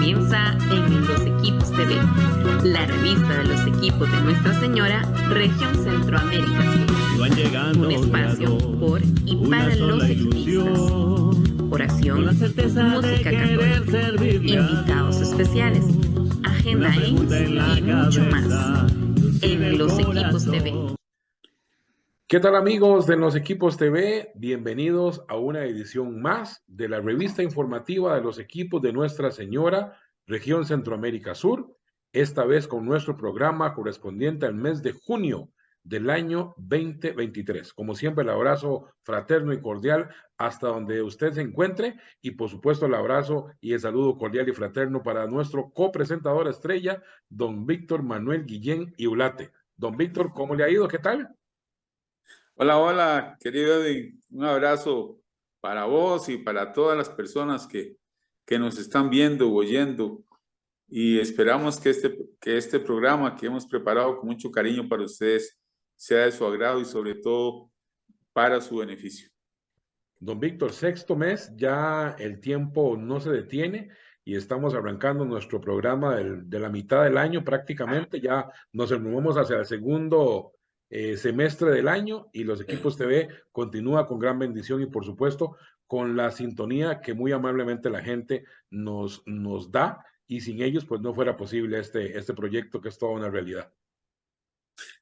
Comienza en Los Equipos TV, la revista de los equipos de Nuestra Señora, Región Centroamérica Sur. Un espacio por y para los equipistas. Oración, música católica, invitados especiales, agenda y mucho más. En Los Equipos TV. ¿Qué tal, amigos de Los Equipos TV? Bienvenidos a una edición más de la revista informativa de los equipos de Nuestra Señora, Región Centroamérica Sur, esta vez con nuestro programa correspondiente al mes de junio del año 2023. Como siempre, el abrazo fraterno y cordial hasta donde usted se encuentre y, por supuesto, el abrazo y el saludo cordial y fraterno para nuestro copresentador estrella, don Víctor Manuel Guillén y Ulate. Don Víctor, ¿cómo le ha ido? ¿Qué tal? Hola, hola, querido Edwin. Un abrazo para vos y para todas las personas que nos están viendo o oyendo. Y esperamos que este programa que hemos preparado con mucho cariño para ustedes sea de su agrado y sobre todo para su beneficio. Don Víctor, sexto mes, ya el tiempo no se detiene y estamos arrancando nuestro programa de la mitad del año prácticamente. Ya nos movemos hacia el segundo semestre del año y Los Equipos TV continúa con gran bendición y, por supuesto, con la sintonía que muy amablemente la gente nos da, y sin ellos pues no fuera posible este proyecto que es toda una realidad.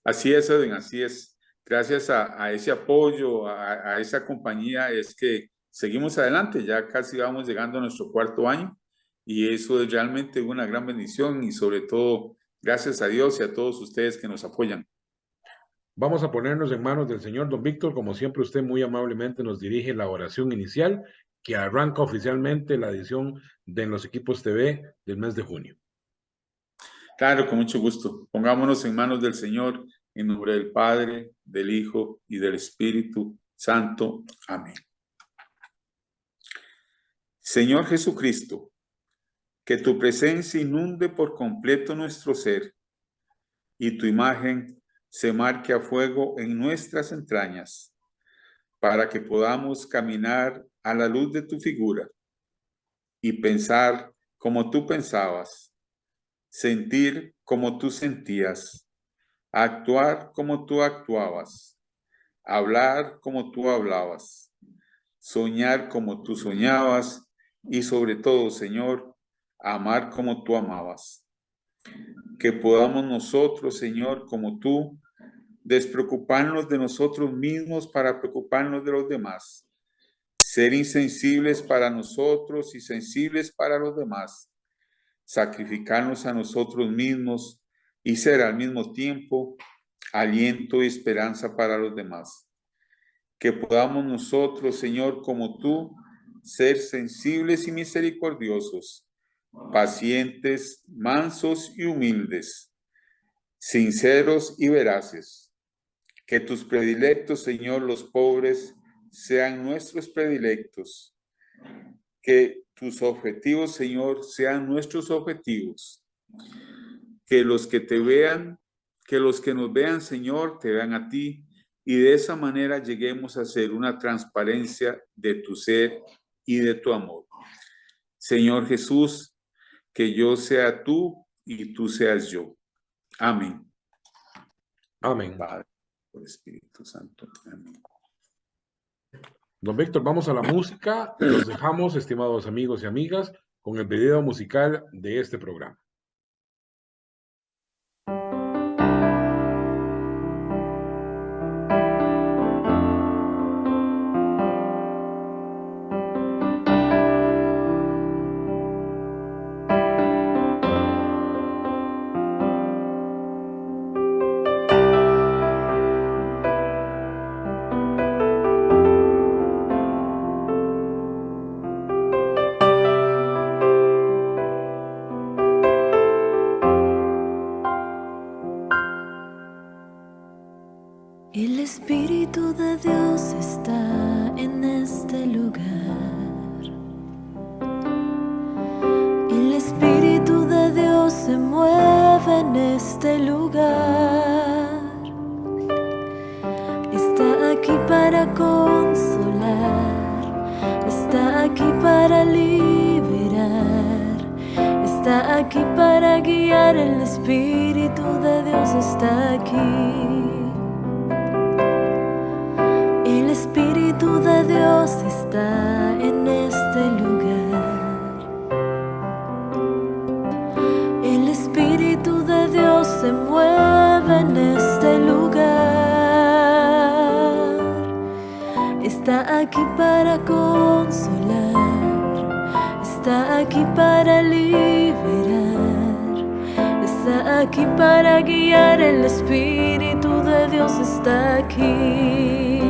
Así es, Edwin, así es. Gracias a ese apoyo, a esa compañía, es que seguimos adelante. Ya casi vamos llegando a nuestro cuarto año y eso es realmente una gran bendición y sobre todo gracias a Dios y a todos ustedes que nos apoyan. Vamos a ponernos en manos del Señor. Don Víctor, como siempre, usted muy amablemente nos dirige la oración inicial que arranca oficialmente la edición de Los Equipos TV del mes de junio. Claro, con mucho gusto. Pongámonos en manos del Señor, en nombre del Padre, del Hijo y del Espíritu Santo. Amén. Señor Jesucristo, que tu presencia inunde por completo nuestro ser y tu imagen se marque a fuego en nuestras entrañas, para que podamos caminar a la luz de tu figura y pensar como tú pensabas, sentir como tú sentías, actuar como tú actuabas, hablar como tú hablabas, soñar como tú soñabas y sobre todo, Señor, amar como tú amabas. Que podamos nosotros, Señor, como tú, despreocuparnos de nosotros mismos para preocuparnos de los demás, ser insensibles para nosotros y sensibles para los demás, sacrificarnos a nosotros mismos y ser al mismo tiempo aliento y esperanza para los demás. Que podamos nosotros, Señor, como tú, ser sensibles y misericordiosos, pacientes, mansos y humildes, sinceros y veraces. Que tus predilectos, Señor, los pobres, sean nuestros predilectos. Que tus objetivos, Señor, sean nuestros objetivos. Que los que te vean, que los que nos vean, Señor, te vean a ti, y de esa manera lleguemos a ser una transparencia de tu ser y de tu amor. Señor Jesús, que yo sea tú y tú seas yo. Amén. Amén. Padre, por Espíritu Santo. Amén. Don Víctor, vamos a la música. Los dejamos, estimados amigos y amigas, con el video musical de este programa. El Espíritu de Dios está en este lugar. El Espíritu de Dios se mueve en este lugar. Está aquí para consolar, está aquí para liberar, aquí para guiar, el Espíritu de Dios está aquí. El Espíritu de Dios está en este lugar. El Espíritu de Dios se mueve en este lugar. Está aquí para consolar, está aquí para liberar, está aquí para guiar, el Espíritu de Dios está aquí.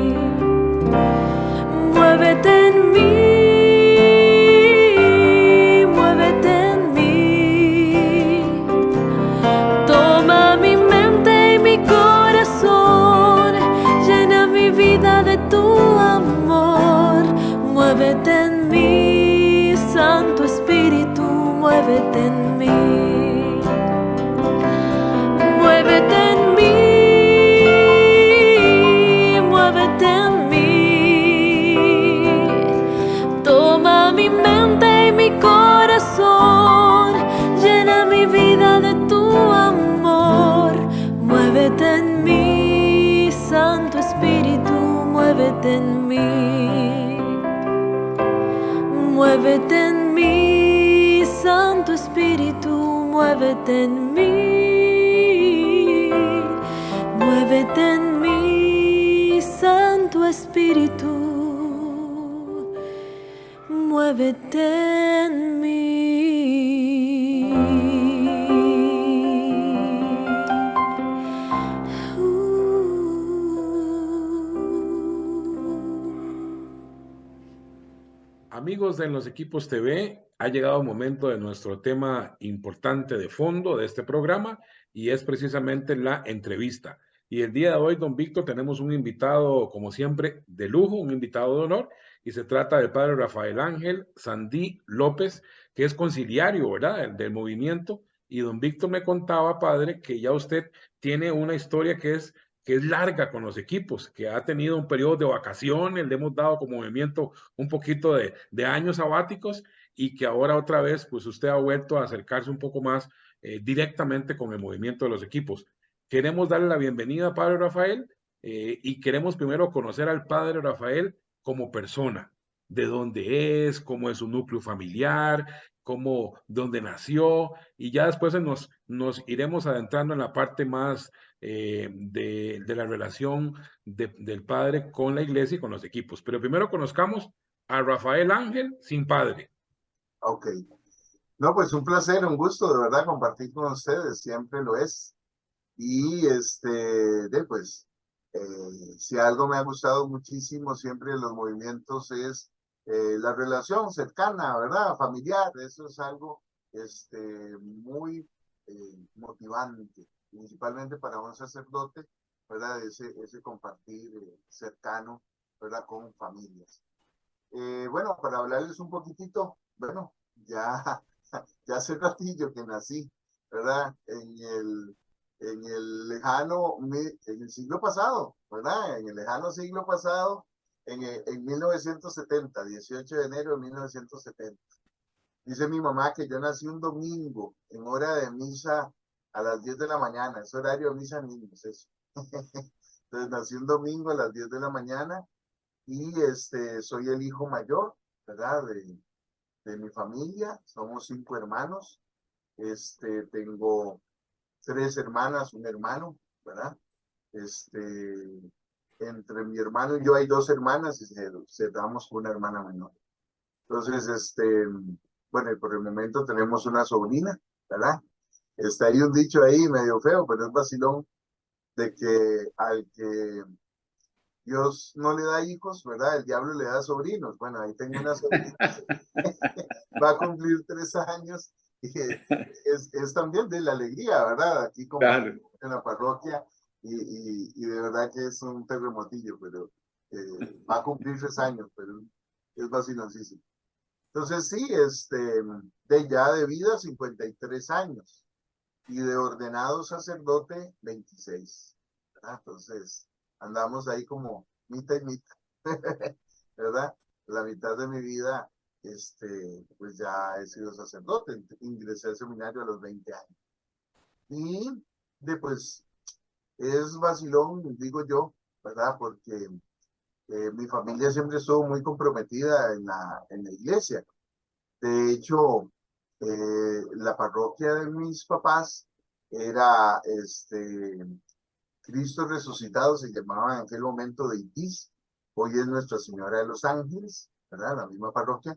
Muévete en mí, muévete en mí. Toma mi mente y mi corazón, llena mi vida de tu amor. Muévete en mí, Santo Espíritu, muévete en mí. Muévete en mí, muévete en mí. Toma mi mente y mi corazón, llena mi vida de tu amor. Muévete en mí, Santo Espíritu, muévete en mí. Muévete en mí, Santo Espíritu, muévete en mí. Muévete en mí, Santo Espíritu, muévete en mí. Amigos de Los Equipos TV, ha llegado el momento de nuestro tema importante de fondo de este programa y es precisamente la entrevista. Y el día de hoy, don Víctor, tenemos un invitado, como siempre, de lujo, un invitado de honor, y se trata del padre Rafael Ángel Sandí López, que es conciliario, ¿verdad?, del movimiento. Y don Víctor me contaba, padre, que ya usted tiene una historia que es larga con los equipos, que ha tenido un periodo de vacaciones, le hemos dado como movimiento un poquito de años sabáticos y que ahora otra vez, pues usted ha vuelto a acercarse un poco más directamente con el movimiento de los equipos. Queremos darle la bienvenida, padre Rafael, y queremos primero conocer al padre Rafael como persona, de dónde es, cómo es su núcleo familiar, dónde nació, y ya después nos iremos adentrando en la parte más de la relación del padre con la iglesia y con los equipos. Pero primero conozcamos a Rafael Ángel sin padre. Ok. No, pues un placer, un gusto, de verdad, compartir con ustedes, siempre lo es. Y pues, si algo me ha gustado muchísimo siempre en los movimientos es la relación cercana, ¿verdad? Familiar, eso es algo muy motivante, principalmente para un sacerdote, ¿verdad? Ese compartir cercano, ¿verdad? Con familias. Bueno, para hablarles un poquitito, bueno, ya hace ratillo que nací, ¿verdad? En el siglo pasado, ¿verdad? En el lejano siglo pasado, en 1970, 18 de enero de 1970. Dice mi mamá que yo nací un domingo en hora de misa a las 10 de la mañana, es horario de misa niños, eso. Entonces nací un domingo a las 10 de la mañana y soy el hijo mayor, ¿verdad? De mi familia, somos 5 hermanos, tengo 3 hermanas, un hermano, ¿verdad? Entre mi hermano y yo hay 2 hermanas y cerramos con una hermana menor. Entonces, bueno, y por el momento tenemos una sobrina, ¿verdad? Hay un dicho ahí medio feo, pero es vacilón, de que al que Dios no le da hijos, ¿verdad? El diablo le da sobrinos. Bueno, ahí tengo una sobrina, va a cumplir 3 años y es también de la alegría, ¿verdad? Aquí como claro, en la parroquia y de verdad que es un terremotillo, pero va a cumplir 3 años, pero es vaciloncísimo. Entonces sí, ya de vida 53 años y de ordenado sacerdote 26, ¿verdad? Entonces andamos ahí como mitad y mitad, ¿verdad? La mitad de mi vida pues ya he sido sacerdote, ingresé al seminario a los 20 años. Y después es vacilón, digo yo, ¿verdad? Porque mi familia siempre estuvo muy comprometida en la iglesia. De hecho, la parroquia de mis papás era Cristo Resucitado, se llamaba en aquel momento de Itis, hoy es Nuestra Señora de los Ángeles, ¿verdad? La misma parroquia.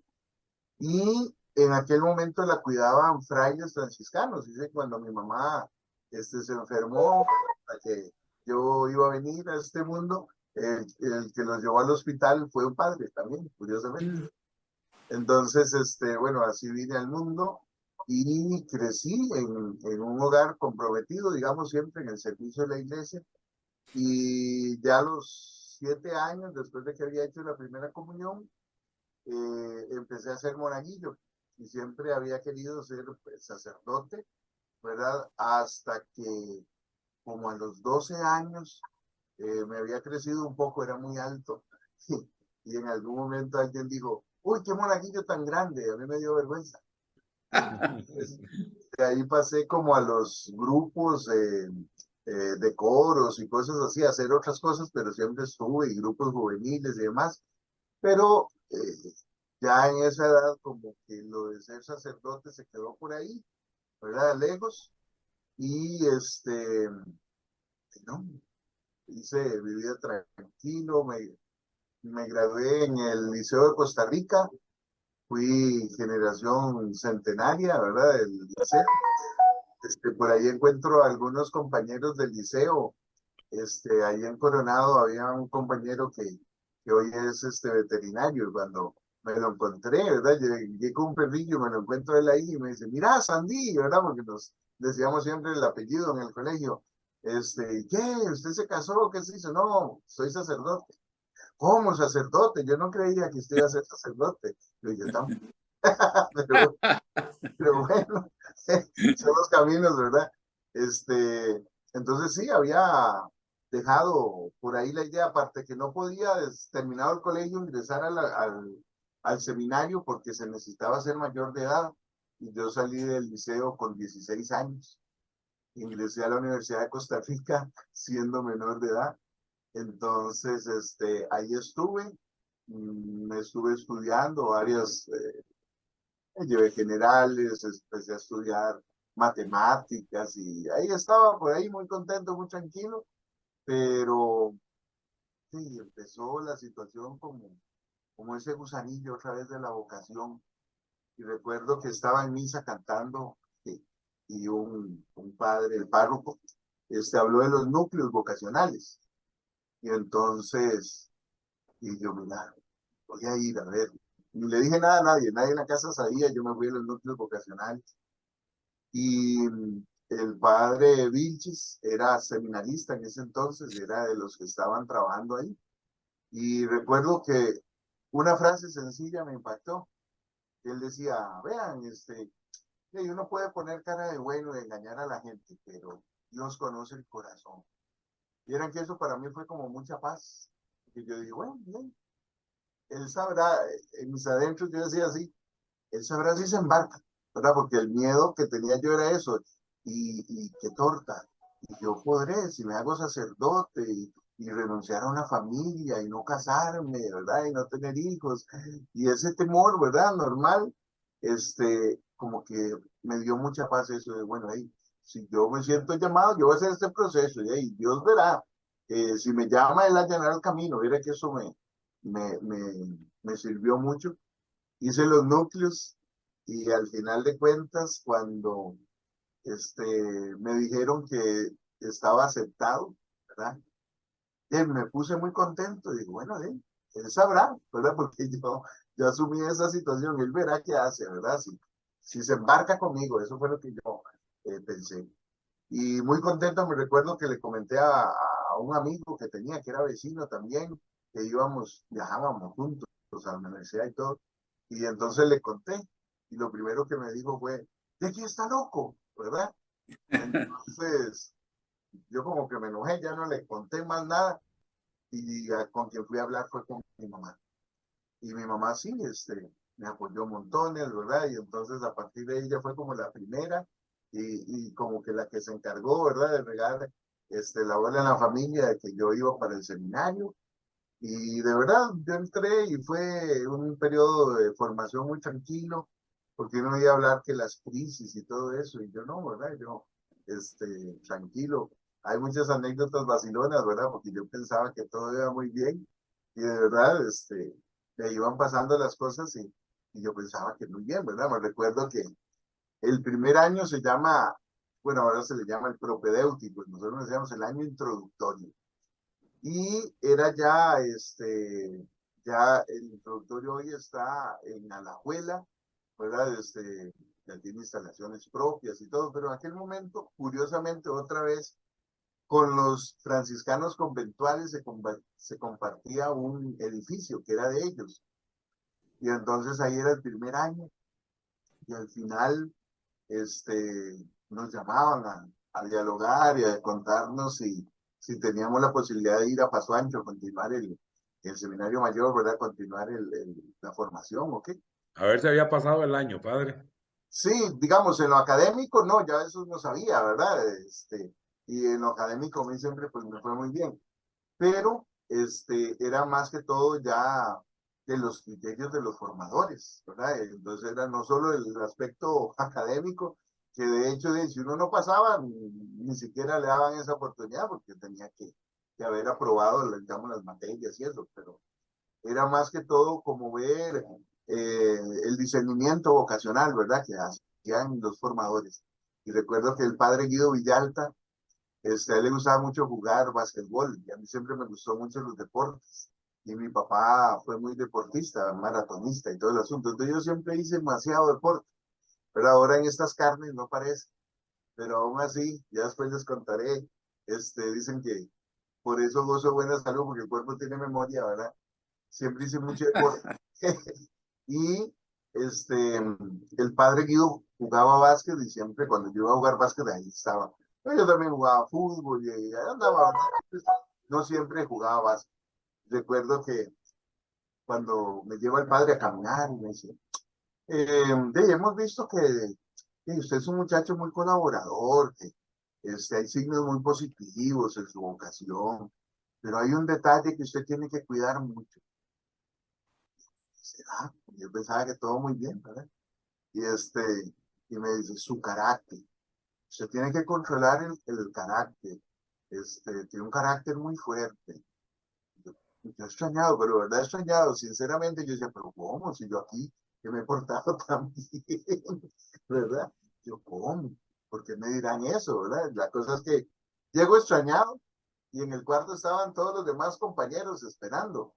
Y en aquel momento la cuidaban frailes franciscanos. Dice, cuando mi mamá se enfermó, a que yo iba a venir a este mundo, el que los llevó al hospital fue un padre también, curiosamente. Entonces, bueno, así vine al mundo y crecí en un hogar comprometido, digamos, siempre en el servicio de la iglesia. Y ya a los 7 años, después de que había hecho la primera comunión, empecé a ser monaguillo y siempre había querido ser pues, sacerdote, ¿verdad? Hasta que como a los 12 años me había crecido un poco, era muy alto. Y en algún momento alguien dijo, uy, qué monaguillo tan grande, a mí me dio vergüenza. De ahí pasé como a los grupos de coros y cosas así, a hacer otras cosas, pero siempre estuve en grupos juveniles y demás. Pero ya en esa edad como que lo de ser sacerdote se quedó por ahí, ¿verdad? Lejos. Y no, hice mi vida tranquilo, me gradué en el Liceo de Costa Rica, fui generación centenaria, ¿verdad? Del liceo. Por ahí encuentro a algunos compañeros del liceo. Ahí en Coronado había un compañero que hoy es veterinario, y cuando me lo encontré, ¿verdad? Llegué con un perrillo, me lo encuentro él ahí y me dice, mira, Sandy, ¿verdad? Porque nos decíamos siempre el apellido en el colegio. ¿Qué? ¿Usted se casó? ¿Qué se hizo? No, soy sacerdote. ¿Cómo sacerdote? Yo no creía que usted iba a ser sacerdote. Yo tampoco. pero, pero bueno, son los caminos, ¿verdad? Entonces sí, había dejado por ahí la idea, aparte que no podía, terminado el colegio, ingresar al seminario porque se necesitaba ser mayor de edad. Y yo salí del liceo con 16 años. Ingresé a la Universidad de Costa Rica siendo menor de edad. Entonces, ahí estuve, estuve estudiando varias, llevé generales, empecé a estudiar matemáticas y ahí estaba por ahí muy contento, muy tranquilo, pero sí, empezó la situación como ese gusanillo otra vez de la vocación. Y recuerdo que estaba en misa cantando y un padre, el párroco, habló de los núcleos vocacionales. Y entonces, y yo, mira, voy a ir a ver. Ni le dije nada a nadie, nadie en la casa sabía, yo me fui a los núcleos vocacionales. Y el padre Vilchis era seminarista en ese entonces, era de los que estaban trabajando ahí. Y recuerdo que una frase sencilla me impactó. Él decía, vean, uno puede poner cara de bueno y engañar a la gente, pero Dios conoce el corazón. Y eran que eso para mí fue como mucha paz. Y yo dije, bueno, bien, él sabrá, en mis adentros yo decía así, él sabrá si se embarca, ¿verdad? Porque el miedo que tenía yo era eso, y qué torta, y yo podré, si me hago sacerdote y renunciar a una familia y no casarme, ¿verdad? Y no tener hijos, y ese temor, ¿verdad? Normal, como que me dio mucha paz eso de, bueno, ahí, si yo me siento llamado, yo voy a hacer este proceso, y ahí Dios verá, si me llama, Él allanar el camino, mira que eso me sirvió mucho. Hice los núcleos y al final de cuentas, cuando me dijeron que estaba aceptado, ¿verdad? Me puse muy contento y digo, bueno, él sabrá, ¿verdad? Porque yo asumí esa situación, él verá qué hace, ¿verdad? Si se embarca conmigo, eso fue lo que yo pensé. Y muy contento, me recuerdo que le comenté a un amigo que tenía, que era vecino también, que viajábamos juntos a la universidad y todo. Y entonces le conté, y lo primero que me dijo fue, ¿de quién está loco? ¿Verdad? Entonces, yo como que me enojé, ya no le conté más nada, y con quien fui a hablar fue con mi mamá. Y mi mamá sí, me apoyó montones, ¿verdad? Y entonces a partir de ella fue como la primera y como que la que se encargó, ¿verdad? De regar la bola en la familia de que yo iba para el seminario. Y de verdad, yo entré y fue un periodo de formación muy tranquilo, porque uno oía hablar que las crisis y todo eso, y yo no, ¿verdad? Yo, tranquilo. Hay muchas anécdotas vacilonas, ¿verdad? Porque yo pensaba que todo iba muy bien, y de verdad, me iban pasando las cosas y yo pensaba que muy bien, ¿verdad? Me recuerdo que el primer año se llama, bueno, ahora se le llama el propedéutico, nosotros decíamos el año introductorio. Y era ya el introductorio hoy está en Alajuela, ¿verdad? Ya tiene instalaciones propias y todo, pero en aquel momento, curiosamente, otra vez, con los franciscanos conventuales se compartía un edificio que era de ellos. Y entonces ahí era el primer año, y al final, nos llamaban a dialogar y a contarnos si teníamos la posibilidad de ir a Paso Ancho a continuar el seminario mayor, ¿verdad? Continuar la formación, ¿ok? A ver si había pasado el año, padre. Sí, digamos, en lo académico, no, ya eso no sabía, ¿verdad? Y en lo académico a mí siempre pues me fue muy bien, pero era más que todo ya de los criterios de los formadores, ¿verdad? Entonces era no solo el aspecto académico, que de hecho, si uno no pasaba, ni siquiera le daban esa oportunidad porque tenía que haber aprobado, digamos, las materias y eso, pero era más que todo como ver el discernimiento vocacional, ¿verdad? Que hacían los formadores. Y recuerdo que el padre Guido Villalta, a él le gustaba mucho jugar básquetbol y a mí siempre me gustó mucho los deportes. Y mi papá fue muy deportista, maratonista y todo el asunto. Entonces yo siempre hice demasiado deporte, pero ahora en estas carnes no parece. Pero aún así, ya después les contaré, dicen que por eso gozo buena salud, porque el cuerpo tiene memoria, ¿verdad? Siempre hice mucho deporte. Y el padre Guido jugaba básquet y siempre cuando yo iba a jugar básquet ahí estaba. Pero yo también jugaba fútbol y ahí andaba. No siempre jugaba básquet. Recuerdo que cuando me lleva el padre a caminar y me dice, hemos visto que usted es un muchacho muy colaborador, que hay signos muy positivos en su vocación, pero hay un detalle que usted tiene que cuidar mucho. ¿Será? Yo pensaba que todo muy bien, ¿verdad? Y me dice, su carácter. Usted tiene que controlar el carácter. Tiene un carácter muy fuerte. Yo he extrañado, pero verdad he extrañado. Sinceramente, yo decía, pero ¿cómo? Si yo aquí, que me he portado tan bien, ¿verdad? Yo, ¿cómo? ¿Por qué me dirán eso, verdad? La cosa es que llego extrañado y en el cuarto estaban todos los demás compañeros esperando.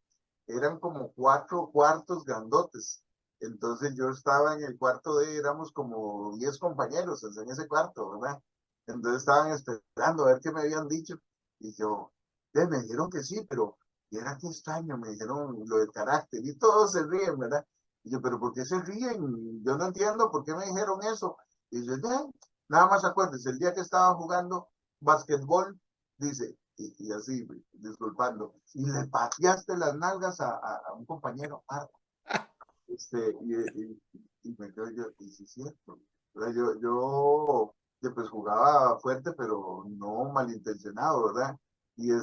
Eran como 4 cuartos grandotes. Entonces yo estaba en el cuarto éramos como 10 compañeros en ese cuarto, ¿verdad? Entonces estaban esperando a ver qué me habían dicho. Y yo, me dijeron que sí, pero y era que extraño, me dijeron lo del carácter. Y todos se ríen, ¿verdad? Y yo, pero ¿por qué se ríen? Yo no entiendo por qué me dijeron eso. Y yo, nada más acuérdense, el día que estaba jugando basquetbol, dice, y así, disculpando, y le pateaste las nalgas a un compañero. Y me quedo yo, y sí es cierto. Yo pues jugaba fuerte, pero no malintencionado, ¿verdad? Y el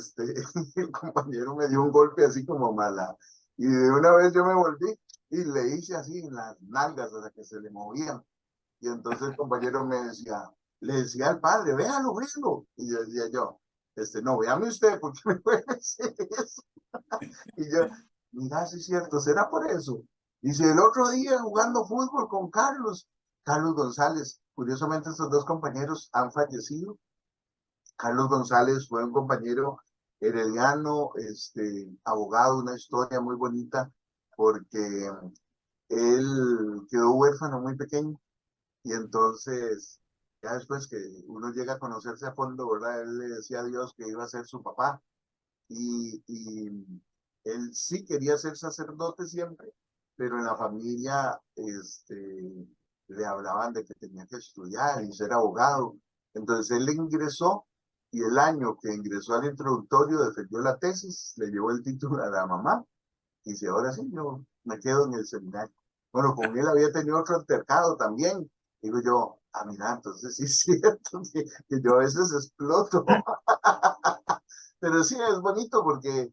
compañero me dio un golpe así como mala. Y de una vez yo me volví y le hice así en las nalgas hasta que se le movían. Y entonces el compañero le decía al padre, véalo, véalo. Y yo decía no, véame usted, ¿por qué me puede decir eso? Y yo, mira, sí es cierto, será por eso. Dice, el otro día jugando fútbol con Carlos González. Curiosamente, estos dos compañeros han fallecido. Carlos González fue un compañero herediano, abogado, una historia muy bonita, porque él quedó huérfano muy pequeño y entonces, ya después que uno llega a conocerse a fondo, ¿verdad? Él le decía a Dios que iba a ser su papá y él sí quería ser sacerdote siempre, pero en la familia le hablaban de que tenía que estudiar y ser abogado. Entonces él ingresó y el año que ingresó al introductorio defendió la tesis, le llevó el título a la mamá y dice, ahora sí, yo me quedo en el seminario. Bueno, con él había tenido otro altercado también. Digo yo, mira, entonces sí es cierto que yo a veces exploto. Pero sí, es bonito porque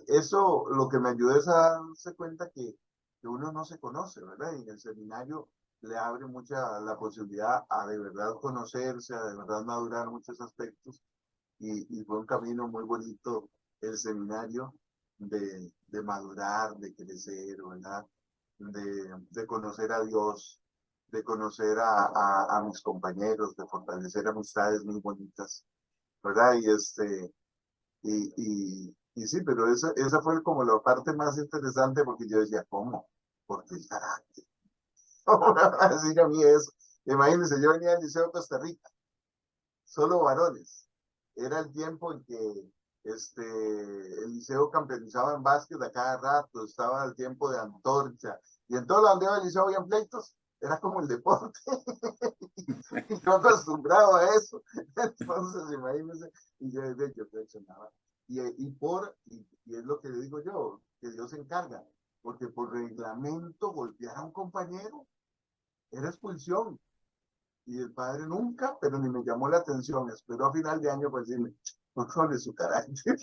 eso lo que me ayuda es a darse cuenta que uno no se conoce, ¿verdad? Y en el seminario le abre mucha la posibilidad a de verdad conocerse, a de verdad madurar muchos aspectos. Y fue un camino muy bonito el seminario de madurar, de crecer, ¿verdad? De conocer a Dios, de conocer a mis compañeros, de fortalecer amistades muy bonitas, ¿verdad? Y sí, pero esa fue como la parte más interesante porque yo decía, ¿cómo? Porque el carácter. ¿Cómo me va a decir a mí eso? Imagínense, yo venía del Liceo de Costa Rica, solo varones. Era el tiempo en que el liceo campeonizaba en básquet a cada rato, estaba el tiempo de antorcha, y en todo lo donde iba el liceo había pleitos, era como el deporte, y yo acostumbrado a eso, entonces imagínense, y yo reaccionaba, y es lo que le digo yo, que Dios se encarga, porque por reglamento golpear a un compañero era expulsión, y el padre nunca, pero ni me llamó la atención. Esperó a final de año para decirme, controle su carácter.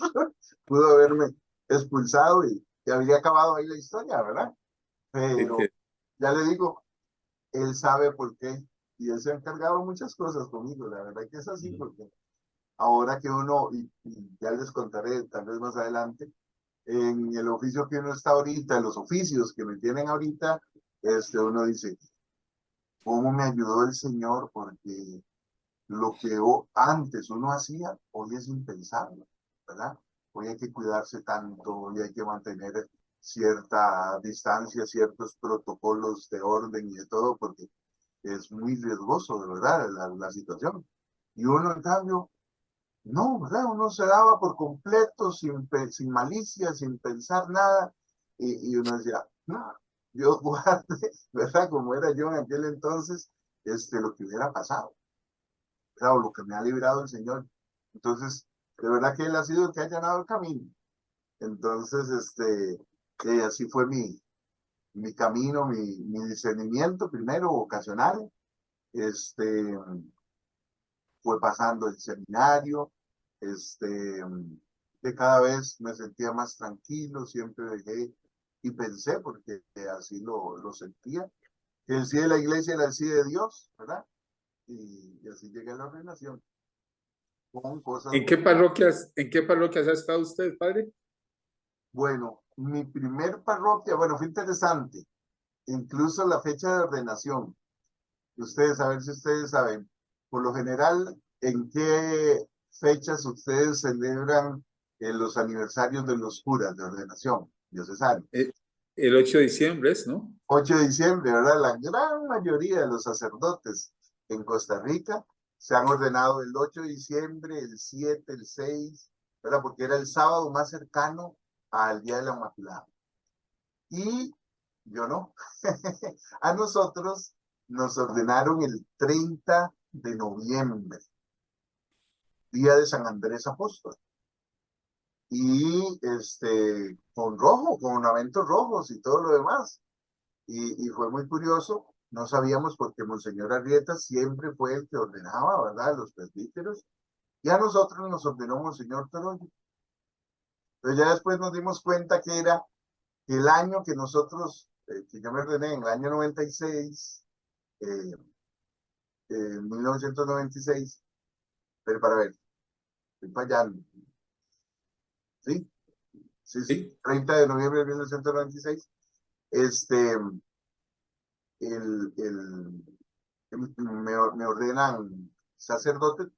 Pudo haberme expulsado y habría acabado ahí la historia, ¿verdad? Pero ya le digo, él sabe por qué. Y él se ha encargado de muchas cosas conmigo. La verdad que es así, porque ahora que uno, y ya les contaré tal vez más adelante, en el oficio que uno está ahorita, los oficios que me tienen ahorita, uno dice, ¿cómo me ayudó el Señor? Porque lo que antes uno hacía, hoy es impensable, ¿verdad? Hoy hay que cuidarse tanto, hoy hay que mantener cierta distancia, ciertos protocolos de orden y de todo, porque es muy riesgoso, de verdad, la situación. Y uno, en cambio, no, ¿verdad? Uno se daba por completo, sin malicia, sin pensar nada, y uno decía, no, Dios guarde, ¿verdad? Como era yo en aquel entonces, lo que hubiera pasado. Claro, lo que me ha librado el Señor. Entonces, de verdad que Él ha sido el que ha allanado el camino. Entonces, así fue mi camino, mi discernimiento, primero vocacional. Fue pasando el seminario, que cada vez me sentía más tranquilo, siempre dejé y pensé, porque así lo sentía, que el sí de la iglesia era el sí de Dios, ¿verdad? Y así llegué a la ordenación. Con cosas en qué parroquias ha estado usted, padre? Bueno, mi primer parroquia, bueno, fue interesante, incluso la fecha de ordenación. Ustedes, a ver si ustedes saben, por lo general, ¿en qué fechas ustedes celebran los aniversarios de los curas de ordenación diocesana? El 8 de diciembre es, ¿no? 8 de diciembre, ¿verdad? La gran mayoría de los sacerdotes en Costa Rica se han ordenado el 8 de diciembre, el 7, el 6, ¿verdad? Porque era el sábado más cercano al Día de la Inmaculada. Y yo no. A nosotros nos ordenaron el 30 de noviembre, día de San Andrés Apóstol. Y con rojo, con ornamentos rojos y todo lo demás. Y fue muy curioso, no sabíamos porque Monseñor Arrieta siempre fue el que ordenaba, ¿verdad? Los presbíteros. Y a nosotros nos ordenó Monseñor Toroyo. Entonces ya después nos dimos cuenta que era el año que nosotros, que yo me ordené en el año 96, 1996, pero para ver, estoy fallando, ¿sí? Sí, sí, 30 de noviembre de 1996, este, me ordenan sacerdote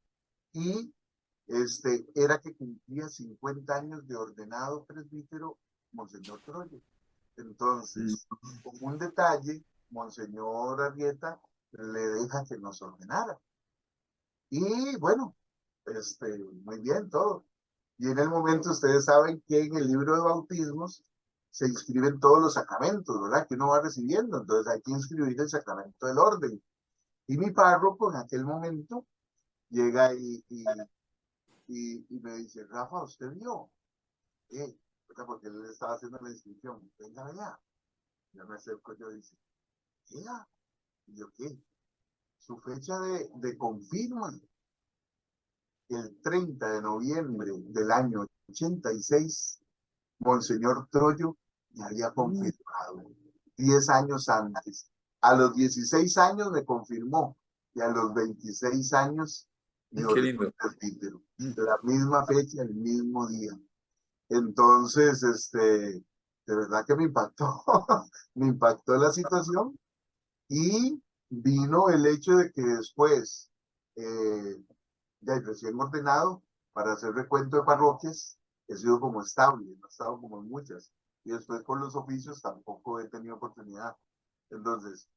y era que cumplía 50 años de ordenado presbítero Monseñor Troyo. Entonces, como un detalle, Monseñor Arrieta le deja que nos ordenara. Y bueno, muy bien todo. Y en el momento ustedes saben que en el libro de bautismos se inscriben todos los sacramentos, ¿verdad? Que uno va recibiendo. Entonces hay que inscribir el sacramento del orden. Y mi párroco en aquel momento llega y me dice, Rafa, ¿usted vio? ¿Verdad? Porque él estaba haciendo la inscripción. Venga allá. Ya me acerco yo y dice, mira, y yo, ¿qué? Su fecha de confirma, el 30 de noviembre del año 86, Monseñor Troyo me había confirmado 10 años antes. A los 16 años me confirmó y a los 26 años me Qué ordenó lindo. presbítero. La misma fecha, el mismo día. Entonces, de verdad que me impactó, me impactó la situación y vino el hecho de que después, ya recién ordenado, para hacer recuento de parroquias, he sido como estable, no he estado como en muchas. Y después con los oficios tampoco he tenido oportunidad. Entonces,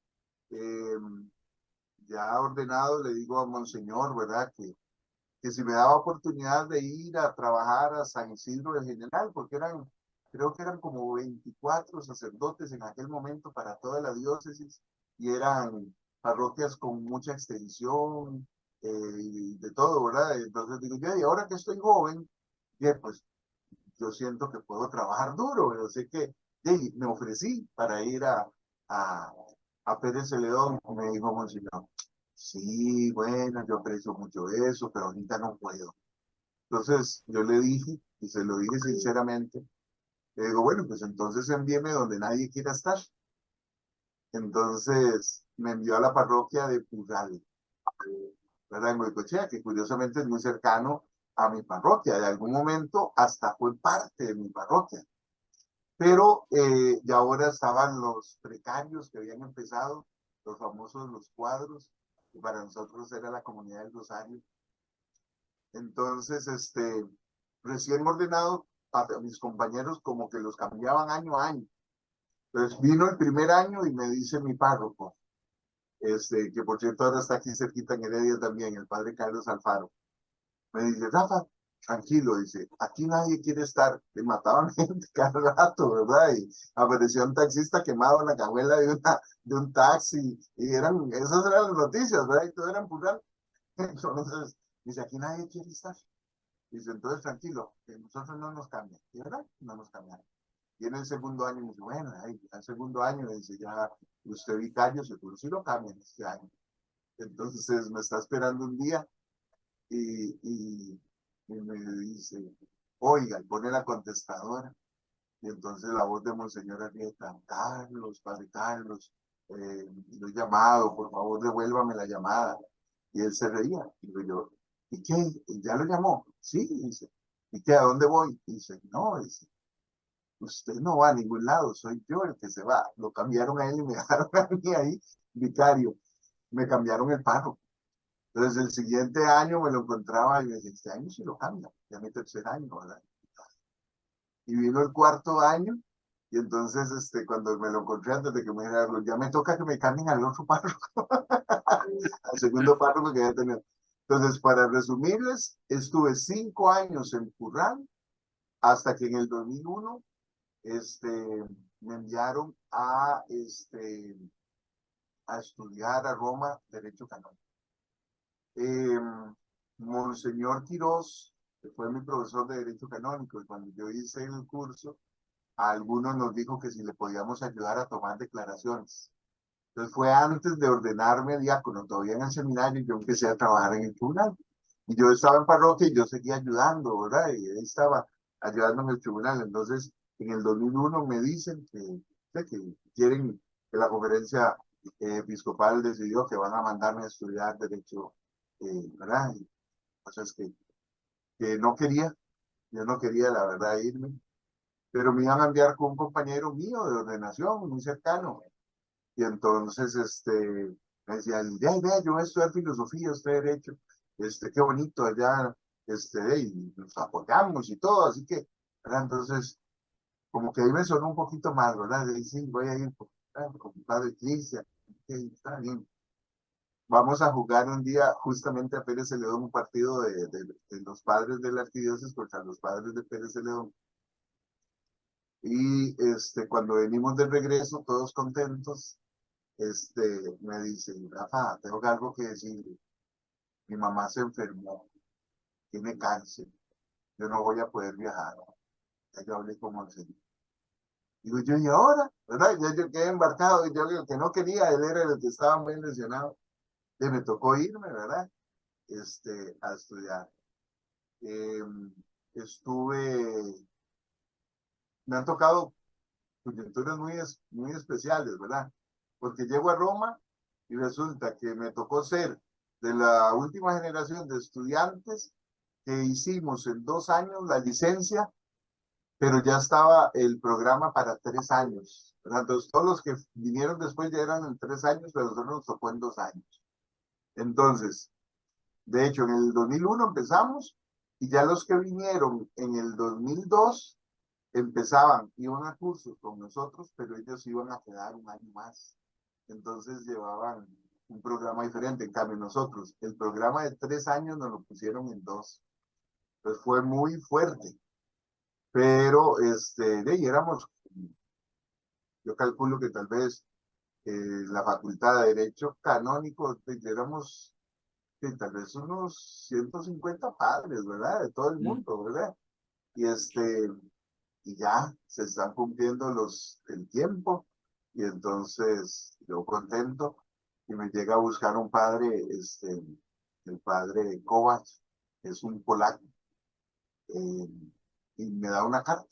eh, ya ordenado, le digo a Monseñor, ¿verdad? Que si me daba oportunidad de ir a trabajar a San Isidro de General, porque creo que eran como 24 sacerdotes en aquel momento para toda la diócesis, y eran parroquias con mucha extensión, y de todo, ¿verdad? Entonces digo, ya, y ahora que estoy joven, ya, pues yo siento que puedo trabajar duro, pero sé que me ofrecí para ir a, a Pérez Celedón, me dijo Monseñor. Sí, bueno, yo aprecio mucho eso, pero ahorita no puedo. Entonces yo le dije, y se lo dije sinceramente, le digo, bueno, pues entonces envíeme donde nadie quiera estar. Entonces me envió a la parroquia de Pugal, ¿verdad? En Goicoechea, que curiosamente es muy cercano a mi parroquia. De algún momento hasta fue parte de mi parroquia. Pero ya ahora estaban los precarios que habían empezado, los famosos los cuadros, y para nosotros era la comunidad del Rosario. Entonces, recién ordenado, a mis compañeros como que los cambiaban año a año. Entonces vino el primer año y me dice mi párroco, que por cierto ahora está aquí cerquita en Heredia también, el padre Carlos Alfaro. Me dice, Rafa, tranquilo, dice, aquí nadie quiere estar. Le mataban gente cada rato, ¿verdad? Y apareció un taxista quemado en la cajuela de un taxi, y esas eran las noticias, ¿verdad? Y todo eran plural. Entonces, dice, aquí nadie quiere estar. Dice, entonces tranquilo, que nosotros no nos cambian. ¿Y verdad? No nos cambiaron. Y en el segundo año me dice, bueno, ahí, al segundo año me dice, ya usted vicario, seguro sí lo cambian este año. Entonces me está esperando un día y me dice, oiga, y pone la contestadora. Y entonces la voz de Monseñor Arrieta, Carlos, Padre Carlos, lo he llamado, por favor devuélvame la llamada. Y él se reía. Y digo yo, ¿y qué? ¿Y ya lo llamó? Sí, dice. ¿Y qué? ¿A dónde voy? Dice, no, dice, usted no va a ningún lado, soy yo el que se va. Lo cambiaron a él y me dejaron a mí ahí, vicario. Me cambiaron el párroco. Entonces el siguiente año me lo encontraba y me decía, este año sí lo cambia, ya mi tercer año, ¿verdad? Y vino el cuarto año y entonces cuando me lo encontré antes de que me dijera, ya me toca que me cambien al otro párroco, al segundo párroco que había tenido. Entonces, para resumirles, estuve 5 años en Curral hasta que en el 2001 me enviaron a estudiar a Roma Derecho Canónico. Monseñor Quirós, que fue mi profesor de Derecho Canónico, y cuando yo hice el curso, a algunos nos dijo que si le podíamos ayudar a tomar declaraciones. Entonces fue antes de ordenarme diácono, todavía en el seminario, yo empecé a trabajar en el tribunal. Y yo estaba en parroquia y yo seguía ayudando, ¿verdad? Y él estaba ayudando en el tribunal. Entonces, en el 2001 me dicen que quieren, que la conferencia episcopal decidió que van a mandarme a estudiar Derecho, ¿verdad? Y cosas que no quería, yo no quería, la verdad, irme, pero me iban a enviar con un compañero mío de ordenación, muy cercano. Y entonces, me decía, vea, yo voy a estudiar filosofía, usted derecho, qué bonito allá, y nos apoyamos y todo, así que, ¿verdad? Entonces, como que ahí me sonó un poquito más, ¿verdad? De sí, voy a ir con mi padre Cristian, está bien. Vamos a jugar un día justamente a Pérez Celedón, un partido de los padres de la arquidiócesis contra los padres de Pérez Celedón. Y cuando venimos de regreso, todos contentos, me dice, Rafa, tengo algo que decirle. Mi mamá se enfermó, tiene cáncer, yo no voy a poder viajar. Ya yo hablé con Monseñor. Digo yo, ¿y ahora? ¿Verdad? Yo quedé embarcado, y yo el que no quería, él era el que estaba muy lesionado. Y me tocó irme, ¿verdad? A estudiar. Estuve, me han tocado coyunturas muy especiales, ¿verdad? Porque llego a Roma y resulta que me tocó ser de la última generación de estudiantes que hicimos en 2 años la licencia, pero ya estaba el programa para 3 años, ¿verdad? Entonces todos los que vinieron después ya eran en 3 años, pero nosotros nos tocó en 2 años. Entonces, de hecho, en el 2001 empezamos y ya los que vinieron en el 2002 empezaban, iban a cursos con nosotros, pero ellos iban a quedar 1 año más. Entonces llevaban un programa diferente. En cambio, nosotros, el programa de 3 años nos lo pusieron en 2. Entonces fue muy fuerte. Pero, de ahí éramos, yo calculo que tal vez la Facultad de Derecho Canónico, éramos tal vez unos 150 padres, ¿verdad? De todo el mundo, ¿verdad? Y y ya se están cumpliendo el tiempo, y entonces yo contento, y me llega a buscar un padre, el padre Kovac, es un polaco, y me da una carta.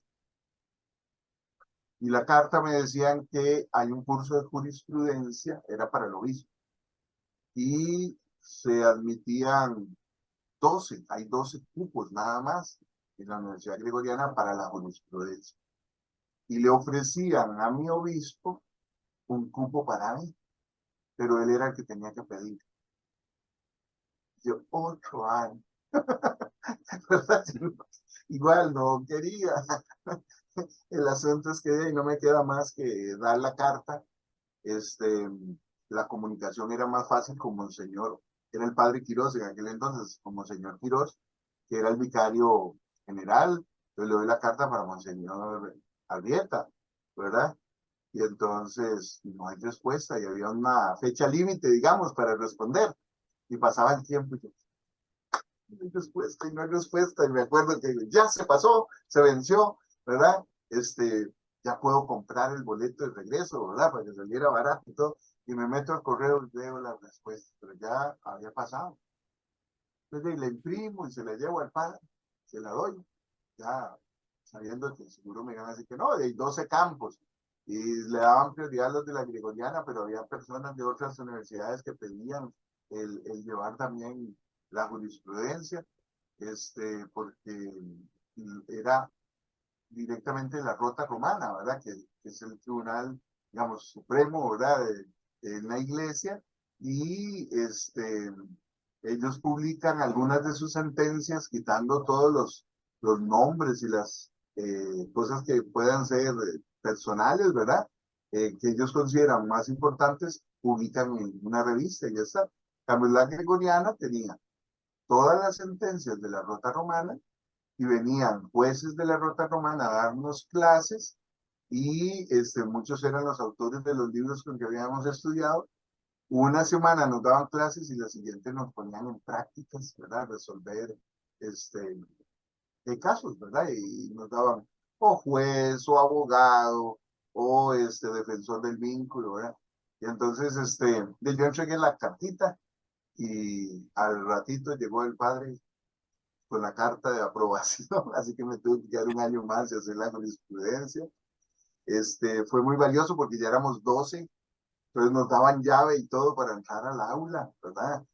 Y la carta me decían que hay un curso de jurisprudencia, era para el obispo, y se admitían 12, hay 12 cupos nada más en la Universidad Gregoriana para la jurisprudencia. Y le ofrecían a mi obispo un cupo para mí, pero él era el que tenía que pedir. Yo, 8 años. Igual no quería. El asunto es que no me queda más que dar la carta. La comunicación era más fácil con Monseñor, era el padre Quirós en aquel entonces, con Monseñor Quirós, que era el vicario general. Yo le doy la carta para Monseñor Arrieta, ¿verdad? Y entonces no hay respuesta, y había una fecha límite, digamos, para responder. Y pasaba el tiempo y yo, no hay respuesta, y no hay respuesta. Y me acuerdo que ya se pasó, se venció, ¿verdad? Ya puedo comprar el boleto de regreso, ¿verdad? Para que saliera barato y todo. Y me meto al correo y veo la respuesta, pero ya había pasado. Entonces la imprimo y se la llevo al padre, se la doy, ya sabiendo que seguro me iban a decir que no, hay 12 campos. Y le daban prioridad a los de la Gregoriana, pero había personas de otras universidades que pedían el llevar también la jurisprudencia, porque era directamente la Rota Romana, ¿verdad? Que es el tribunal, digamos, supremo, ¿verdad? En la iglesia, y ellos publican algunas de sus sentencias quitando todos los nombres y las cosas que puedan ser personales, ¿verdad? Que ellos consideran más importantes, publican en una revista y ya está. Cambio, la Gregoriana tenía todas las sentencias de la Rota Romana, y venían jueces de la Rota Romana a darnos clases, y muchos eran los autores de los libros con que habíamos estudiado. Una semana nos daban clases y la siguiente nos ponían en prácticas, ¿verdad? Resolver casos, ¿verdad? Y nos daban o juez o abogado o defensor del vínculo, ¿verdad? Y entonces yo entregué la cartita, y al ratito llegó el padre con la carta de aprobación, así que me tuve que quedar 1 año más y hacer la jurisprudencia. Fue muy valioso porque ya éramos 12, entonces nos daban llave y todo para entrar al aula, ¿verdad?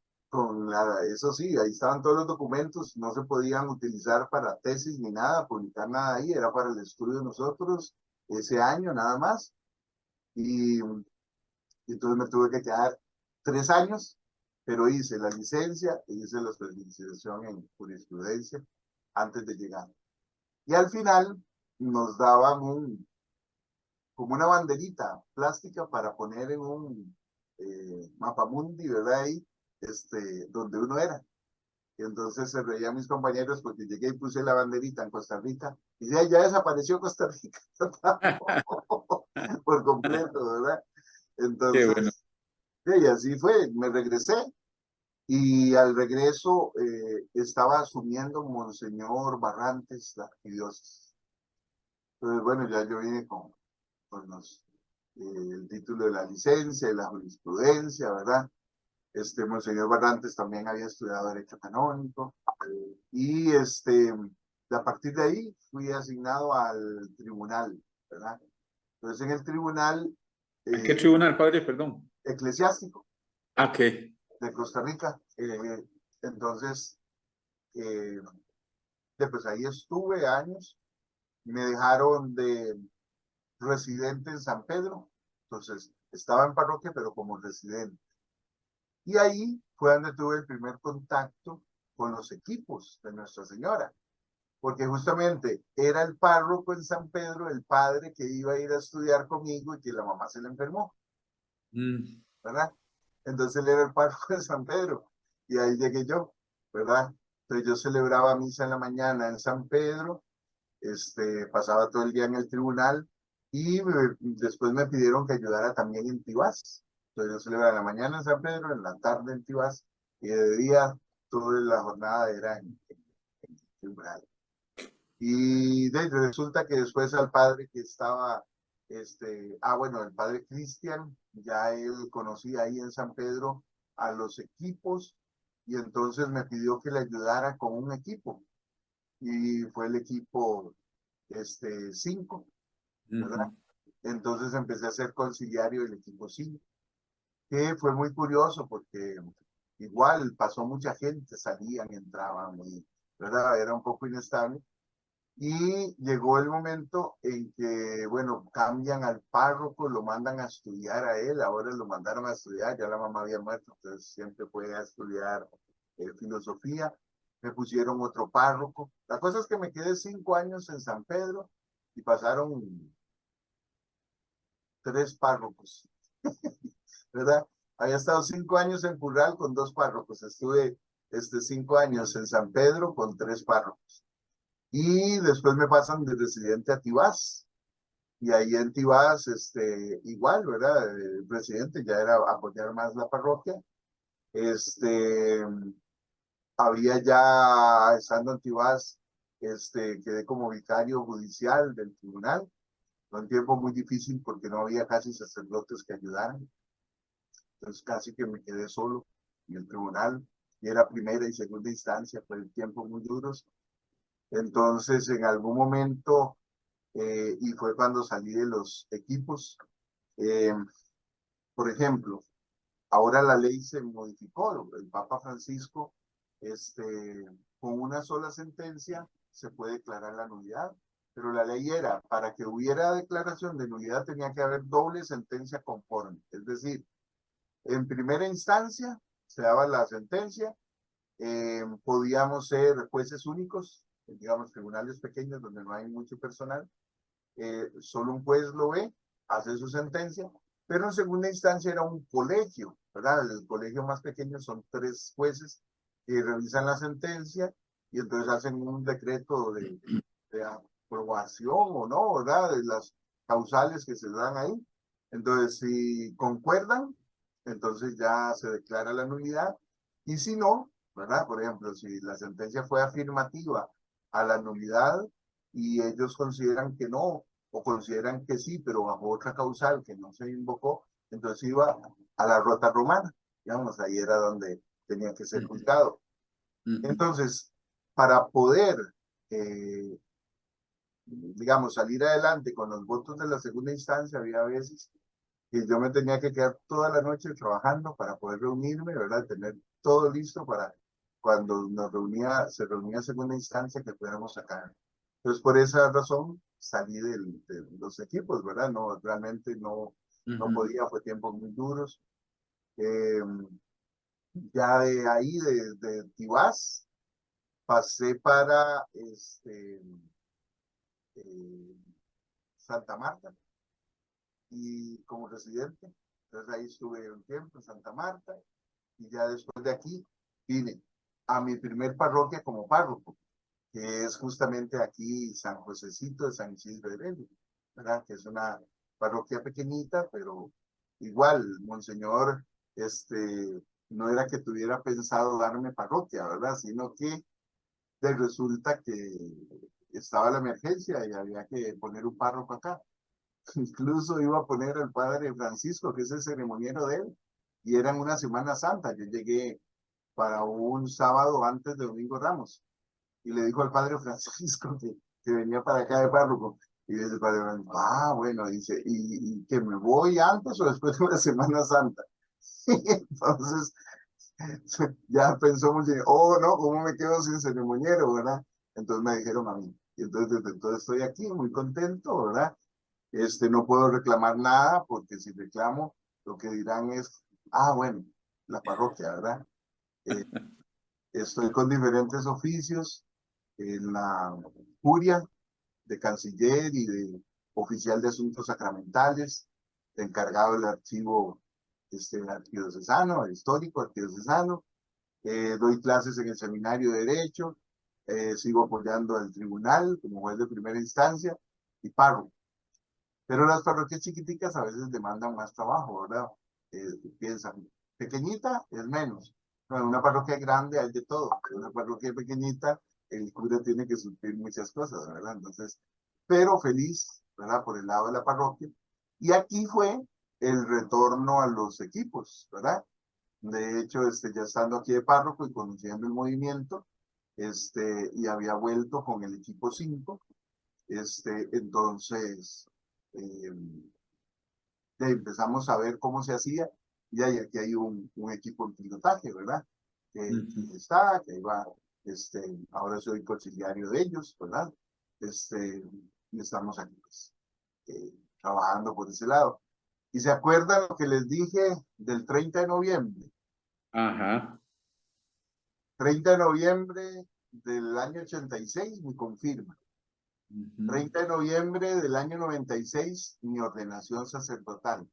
Eso sí, ahí estaban todos los documentos, no se podían utilizar para tesis ni nada, publicar nada ahí, era para el estudio de nosotros, ese año nada más. Y entonces me tuve que quedar 3 años, pero hice la licencia y hice la especialización en jurisprudencia antes de llegar. Y al final nos daban como una banderita plástica para poner en un mapamundi, ¿verdad? Ahí, donde uno era. Y entonces se reían mis compañeros porque llegué y puse la banderita en Costa Rica, y ya desapareció Costa Rica por completo, ¿verdad? Entonces, y así fue, me regresé, y al regreso estaba asumiendo Monseñor Barrantes la arquidiócesis. Entonces, bueno, ya yo vine con el título de la licencia y la jurisprudencia, ¿verdad? Monseñor Barrantes también había estudiado Derecho Canónico. Y a partir de ahí fui asignado al tribunal, ¿verdad? Entonces en el tribunal... ¿A qué tribunal, padre? Perdón. Eclesiástico. ¿A qué? De Costa Rica. Entonces, pues ahí estuve años. Me dejaron de residente en San Pedro. Entonces, estaba en parroquia, pero como residente. Y ahí fue donde tuve el primer contacto con los equipos de Nuestra Señora. Porque justamente era el párroco en San Pedro, el padre que iba a ir a estudiar conmigo y que la mamá se le enfermó. ¿Verdad? Entonces él era el párroco de San Pedro. Y ahí llegué yo, ¿verdad? Entonces yo celebraba misa en la mañana en San Pedro, pasaba todo el día en el tribunal y después me pidieron que ayudara también en Tibás. Entonces yo celebraba en la mañana en San Pedro, en la tarde en Tibás y de día toda la jornada era en el tribunal. Y resulta que después al padre que estaba, bueno, el padre Cristian, ya él conocía ahí en San Pedro a los equipos y entonces me pidió que le ayudara con un equipo. Y fue el equipo 5, ¿verdad? Entonces empecé a ser conciliario del equipo 5, que fue muy curioso porque igual pasó mucha gente, salían, entraban, ¿verdad? Era un poco inestable. Y llegó el momento en que, bueno, cambian al párroco, lo mandan a estudiar a él, ahora lo mandaron a estudiar, ya la mamá había muerto, entonces siempre fue a estudiar filosofía, me pusieron otro párroco. La cosa es que me quedé 5 años en San Pedro y pasaron 3 párrocos, ¿verdad? Había estado 5 años en Curral con 2 párrocos, estuve 5 años en San Pedro con 3 párrocos. Y después me pasan de residente a Tibás. Y ahí en Tibás, igual, ¿verdad? El presidente ya era apoyar más la parroquia. Había ya, estando en Tibás, quedé como vicario judicial del tribunal. Fue un tiempo muy difícil porque no había casi sacerdotes que ayudaran. Entonces casi que me quedé solo en el tribunal. Y era primera y segunda instancia, fue tiempos muy duros. Entonces, en algún momento, y fue cuando salí de los equipos, por ejemplo, ahora la ley se modificó, el Papa Francisco, con una sola sentencia se puede declarar la nulidad, pero la ley era, para que hubiera declaración de nulidad tenía que haber doble sentencia conforme, es decir, en primera instancia se daba la sentencia, podíamos ser jueces únicos, digamos, tribunales pequeños donde no hay mucho personal, solo un juez lo ve, hace su sentencia, pero en segunda instancia era un colegio, ¿verdad? El colegio más pequeño son 3 jueces que revisan la sentencia y entonces hacen un decreto de aprobación o no, ¿verdad? De las causales que se dan ahí. Entonces, si concuerdan, entonces ya se declara la nulidad y si no, ¿verdad? Por ejemplo, si la sentencia fue afirmativa a la nulidad y ellos consideran que no, o consideran que sí, pero bajo otra causal que no se invocó, entonces iba a la rota romana, digamos, ahí era donde tenía que ser juzgado. Entonces, para poder, digamos, salir adelante con los votos de la segunda instancia, había veces que yo me tenía que quedar toda la noche trabajando para poder reunirme, ¿verdad? Tener todo listo para cuando se reunía segunda instancia que pudiéramos sacar. Entonces, por esa razón, salí de los equipos, ¿verdad? No, realmente no podía, fue tiempos muy duros. Ya de ahí, de Tibás, pasé para Santa Marta y como residente. Entonces ahí estuve un tiempo en Santa Marta y ya después de aquí vine a mi primer parroquia como párroco, que es justamente aquí San Josecito de San Isidro de Bello, ¿verdad? Que es una parroquia pequeñita, pero igual, Monseñor, no era que tuviera pensado darme parroquia, ¿verdad? Sino que resulta que estaba la emergencia y había que poner un párroco acá. incluso iba a poner al padre Francisco, que es el ceremoniero de él, y era en una Semana Santa. Yo llegué para un sábado antes de Domingo Ramos, y le dijo al padre Francisco que venía para acá de párroco, y dice el padre Francisco, bueno, dice, ¿y que me voy antes o después de la Semana Santa? Entonces, ya pensó mucho, oh no, ¿cómo me quedo sin ceremoniero, verdad? Entonces me dijeron a mí, y entonces desde entonces estoy aquí muy contento, ¿verdad? No puedo reclamar nada, porque si reclamo, lo que dirán es, bueno, la parroquia, ¿verdad? Estoy con diferentes oficios en la curia de canciller y de oficial de asuntos sacramentales, de encargado del archivo arquidiocesano, histórico arquidiocesano. Doy clases en el seminario de Derecho, sigo apoyando al tribunal como juez de primera instancia y párroco. Pero las parroquias chiquiticas a veces demandan más trabajo, ¿verdad? Piensan, pequeñita es menos. No, en una parroquia grande hay de todo. En una parroquia pequeñita el cura tiene que suplir muchas cosas, ¿verdad? Entonces, pero feliz, ¿verdad? Por el lado de la parroquia. Y aquí fue el retorno a los equipos, ¿verdad? De hecho, ya estando aquí de párroco y conociendo el movimiento, y había vuelto con el equipo 5, entonces eh, ya empezamos a ver cómo se hacía, y aquí hay un equipo en pilotaje, ¿verdad? Que está, que va, ahora soy conciliario de ellos, ¿verdad? Y estamos aquí, pues, trabajando por ese lado. ¿Y se acuerdan lo que les dije del 30 de noviembre? Ajá. 30 de noviembre del año 86, me confirma. 30 de noviembre del año 96, mi ordenación sacerdotal.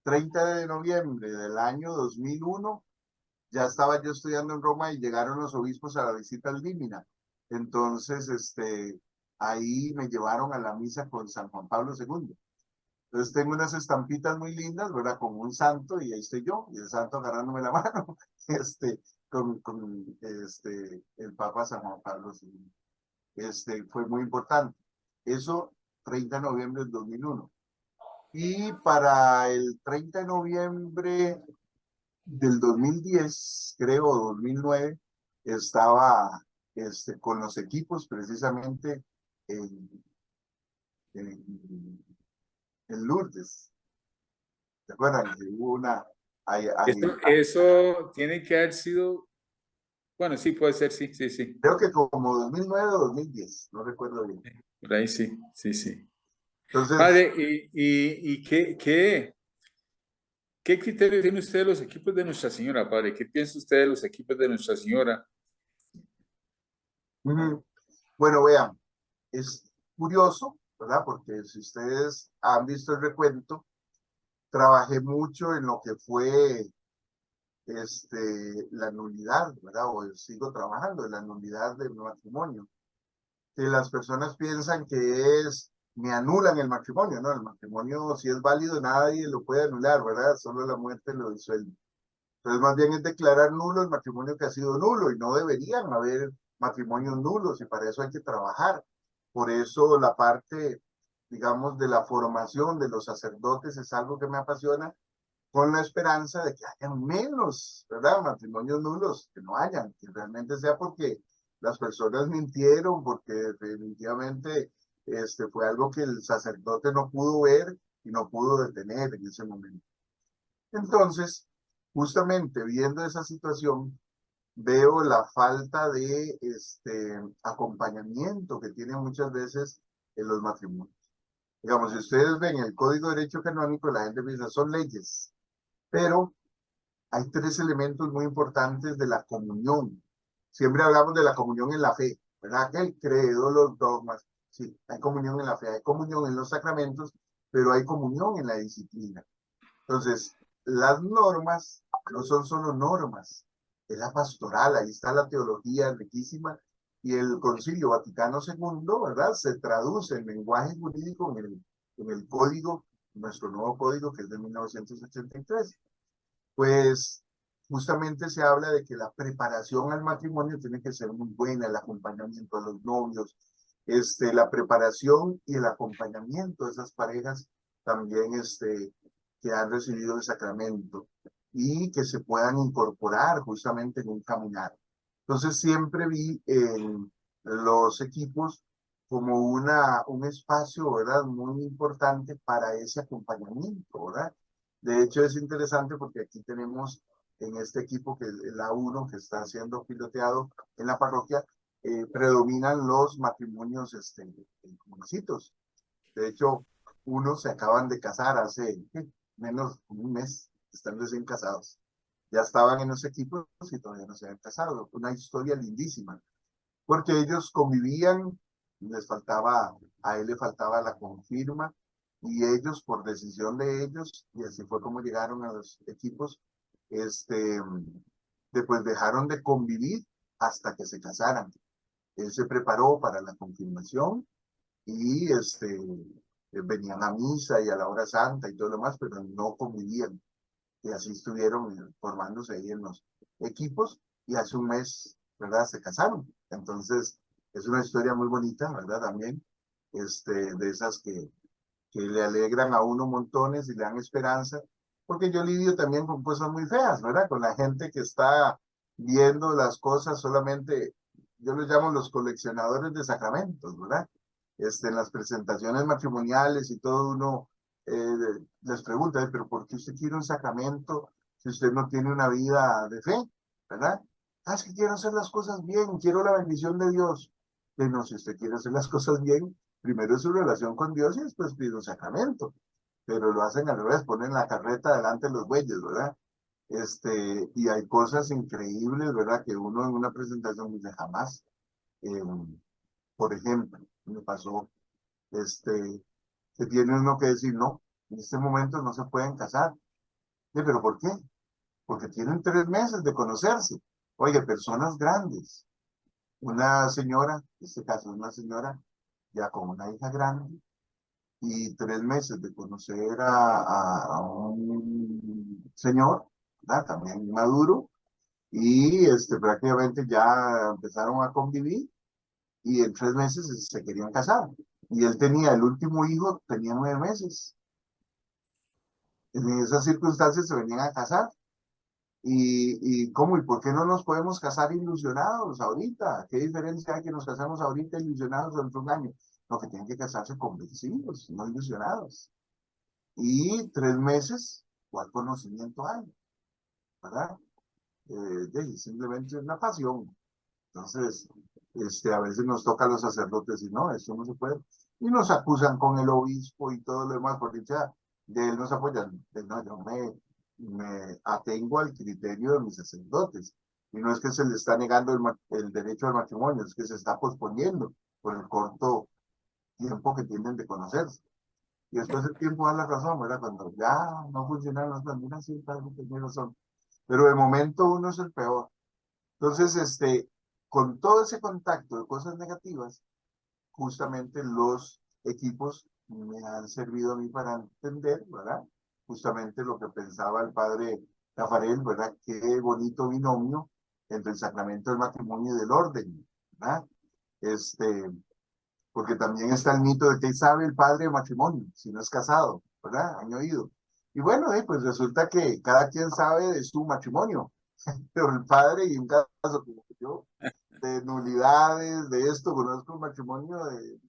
30 de noviembre del año 2001, ya estaba yo estudiando en Roma y llegaron los obispos a la visita al Límina. Entonces, ahí me llevaron a la misa con San Juan Pablo II. Entonces tengo unas estampitas muy lindas, ¿verdad? Con un santo, y ahí estoy yo, y el santo agarrándome la mano, con el Papa San Juan Pablo II. Fue muy importante. Eso, 30 de noviembre del 2001. Y para el 30 de noviembre del 2010, creo, 2009, estaba con los equipos precisamente en, en, en Lourdes. ¿Se acuerdan? Que hubo una... Eso tiene que haber sido, bueno, sí, puede ser, sí. Creo que como 2009 o 2010, no recuerdo bien. Por ahí sí. Entonces, Padre, ¿y qué criterio tiene usted de los equipos de Nuestra Señora, padre? ¿Qué piensa usted de los equipos de Nuestra Señora? bueno, vean, es curioso, ¿verdad? Porque si ustedes han visto el recuento, trabajé mucho en lo que fue la nulidad, ¿verdad? O sigo trabajando en la nulidad del matrimonio. Que las personas piensan que me anulan el matrimonio, ¿no? El matrimonio, si es válido, nadie lo puede anular, ¿verdad? Solo la muerte lo disuelve. Entonces, más bien es declarar nulo el matrimonio que ha sido nulo, y no deberían haber matrimonios nulos, y para eso hay que trabajar. Por eso la parte, digamos, de la formación de los sacerdotes es algo que me apasiona, con la esperanza de que hayan menos, ¿verdad? Matrimonios nulos, que no hayan, que realmente sea porque las personas mintieron, porque definitivamente fue algo que el sacerdote no pudo ver y no pudo detener en ese momento. Entonces, justamente viendo esa situación, veo la falta de acompañamiento que tienen muchas veces en los matrimonios. Digamos, si ustedes ven el Código de Derecho Canónico, la gente piensa, son leyes, pero hay 3 elementos muy importantes de la comunión. Siempre hablamos de la comunión en la fe, ¿verdad? El credo, los dogmas. Sí, hay comunión en la fe, hay comunión en los sacramentos, pero hay comunión en la disciplina. Entonces, las normas no son solo normas, es la pastoral, ahí está la teología riquísima, y el Concilio Vaticano II, ¿verdad? Se traduce en lenguaje jurídico en el código, nuestro nuevo código, que es de 1983. Pues justamente se habla de que la preparación al matrimonio tiene que ser muy buena, el acompañamiento a los novios, la preparación y el acompañamiento de esas parejas también que han recibido el sacramento y que se puedan incorporar justamente en un caminar. Entonces siempre vi en los equipos como un espacio, ¿verdad? Muy importante para ese acompañamiento, ¿verdad? De hecho es interesante porque aquí tenemos en este equipo, que es el A1, que está siendo piloteado en la parroquia, predominan los matrimonios jovencitos. De hecho, unos se acaban de casar hace menos de un mes, están recién casados. Ya estaban en los equipos y todavía no se habían casado. Una historia lindísima, porque ellos convivían, a él le faltaba la confirma, y ellos, por decisión de ellos, y así fue como llegaron a los equipos, después dejaron de convivir hasta que se casaran. Él se preparó para la confirmación y venían a misa y a la hora santa y todo lo demás, pero no convivían. Y así estuvieron formándose ahí en los equipos y hace un mes, ¿verdad? Se casaron. Entonces, es una historia muy bonita, ¿verdad? También, de esas que le alegran a uno montones y le dan esperanza, porque yo lidio también con cosas muy feas, ¿verdad? Con la gente que está viendo las cosas solamente, yo los llamo los coleccionadores de sacramentos, ¿verdad? En las presentaciones matrimoniales y todo uno les pregunta, pero ¿por qué usted quiere un sacramento si usted no tiene una vida de fe? ¿Verdad? Ah, es que quiero hacer las cosas bien, quiero la bendición de Dios. Pero no, si usted quiere hacer las cosas bien, primero es su relación con Dios y después pide un sacramento. Pero lo hacen al revés, ponen la carreta delante de los bueyes, ¿verdad? Y hay cosas increíbles, ¿verdad? Que uno en una presentación dice jamás. Por ejemplo, me pasó, que tiene uno que decir, no, en este momento no se pueden casar. ¿Pero por qué? Porque tienen 3 meses de conocerse. Oye, personas grandes. Una señora, en este caso es una señora ya con una hija grande, y 3 meses de conocer a un señor, ¿verdad? También maduro, y prácticamente ya empezaron a convivir, y en 3 meses se querían casar. Y él tenía, el último hijo tenía 9 meses. En esas circunstancias se venían a casar. ¿Cómo y por qué no nos podemos casar ilusionados ahorita? ¿Qué diferencia hay que nos casamos ahorita ilusionados dentro de un año? No, que tienen que casarse convencidos, no ilusionados. Y 3 meses, ¿cuál conocimiento hay? ¿Verdad? Simplemente es una pasión. Entonces, a veces nos toca a los sacerdotes y no, eso no se puede. Y nos acusan con el obispo y todo lo demás, porque ya de él nos apoyan. No, yo me atengo al criterio de mis sacerdotes. Y no es que se le está negando el derecho al matrimonio, es que se está posponiendo por el corto tiempo que tienen de conocerse. Y después el tiempo da la razón, ¿verdad? Cuando ya no funcionan las banderas, sí, claro, tiene razón. Pero de momento uno es el peor. Entonces, con todo ese contacto de cosas negativas, justamente los equipos me han servido a mí para entender, ¿verdad? Justamente lo que pensaba el padre Tafarel, ¿verdad? Qué bonito binomio entre el sacramento del matrimonio y del orden, ¿verdad? Porque también está el mito de que sabe el padre de matrimonio, si no es casado, ¿verdad? Han oído. Y bueno, pues resulta que cada quien sabe de su matrimonio, pero el padre, y un caso como yo, de nulidades, de esto, conozco un matrimonio de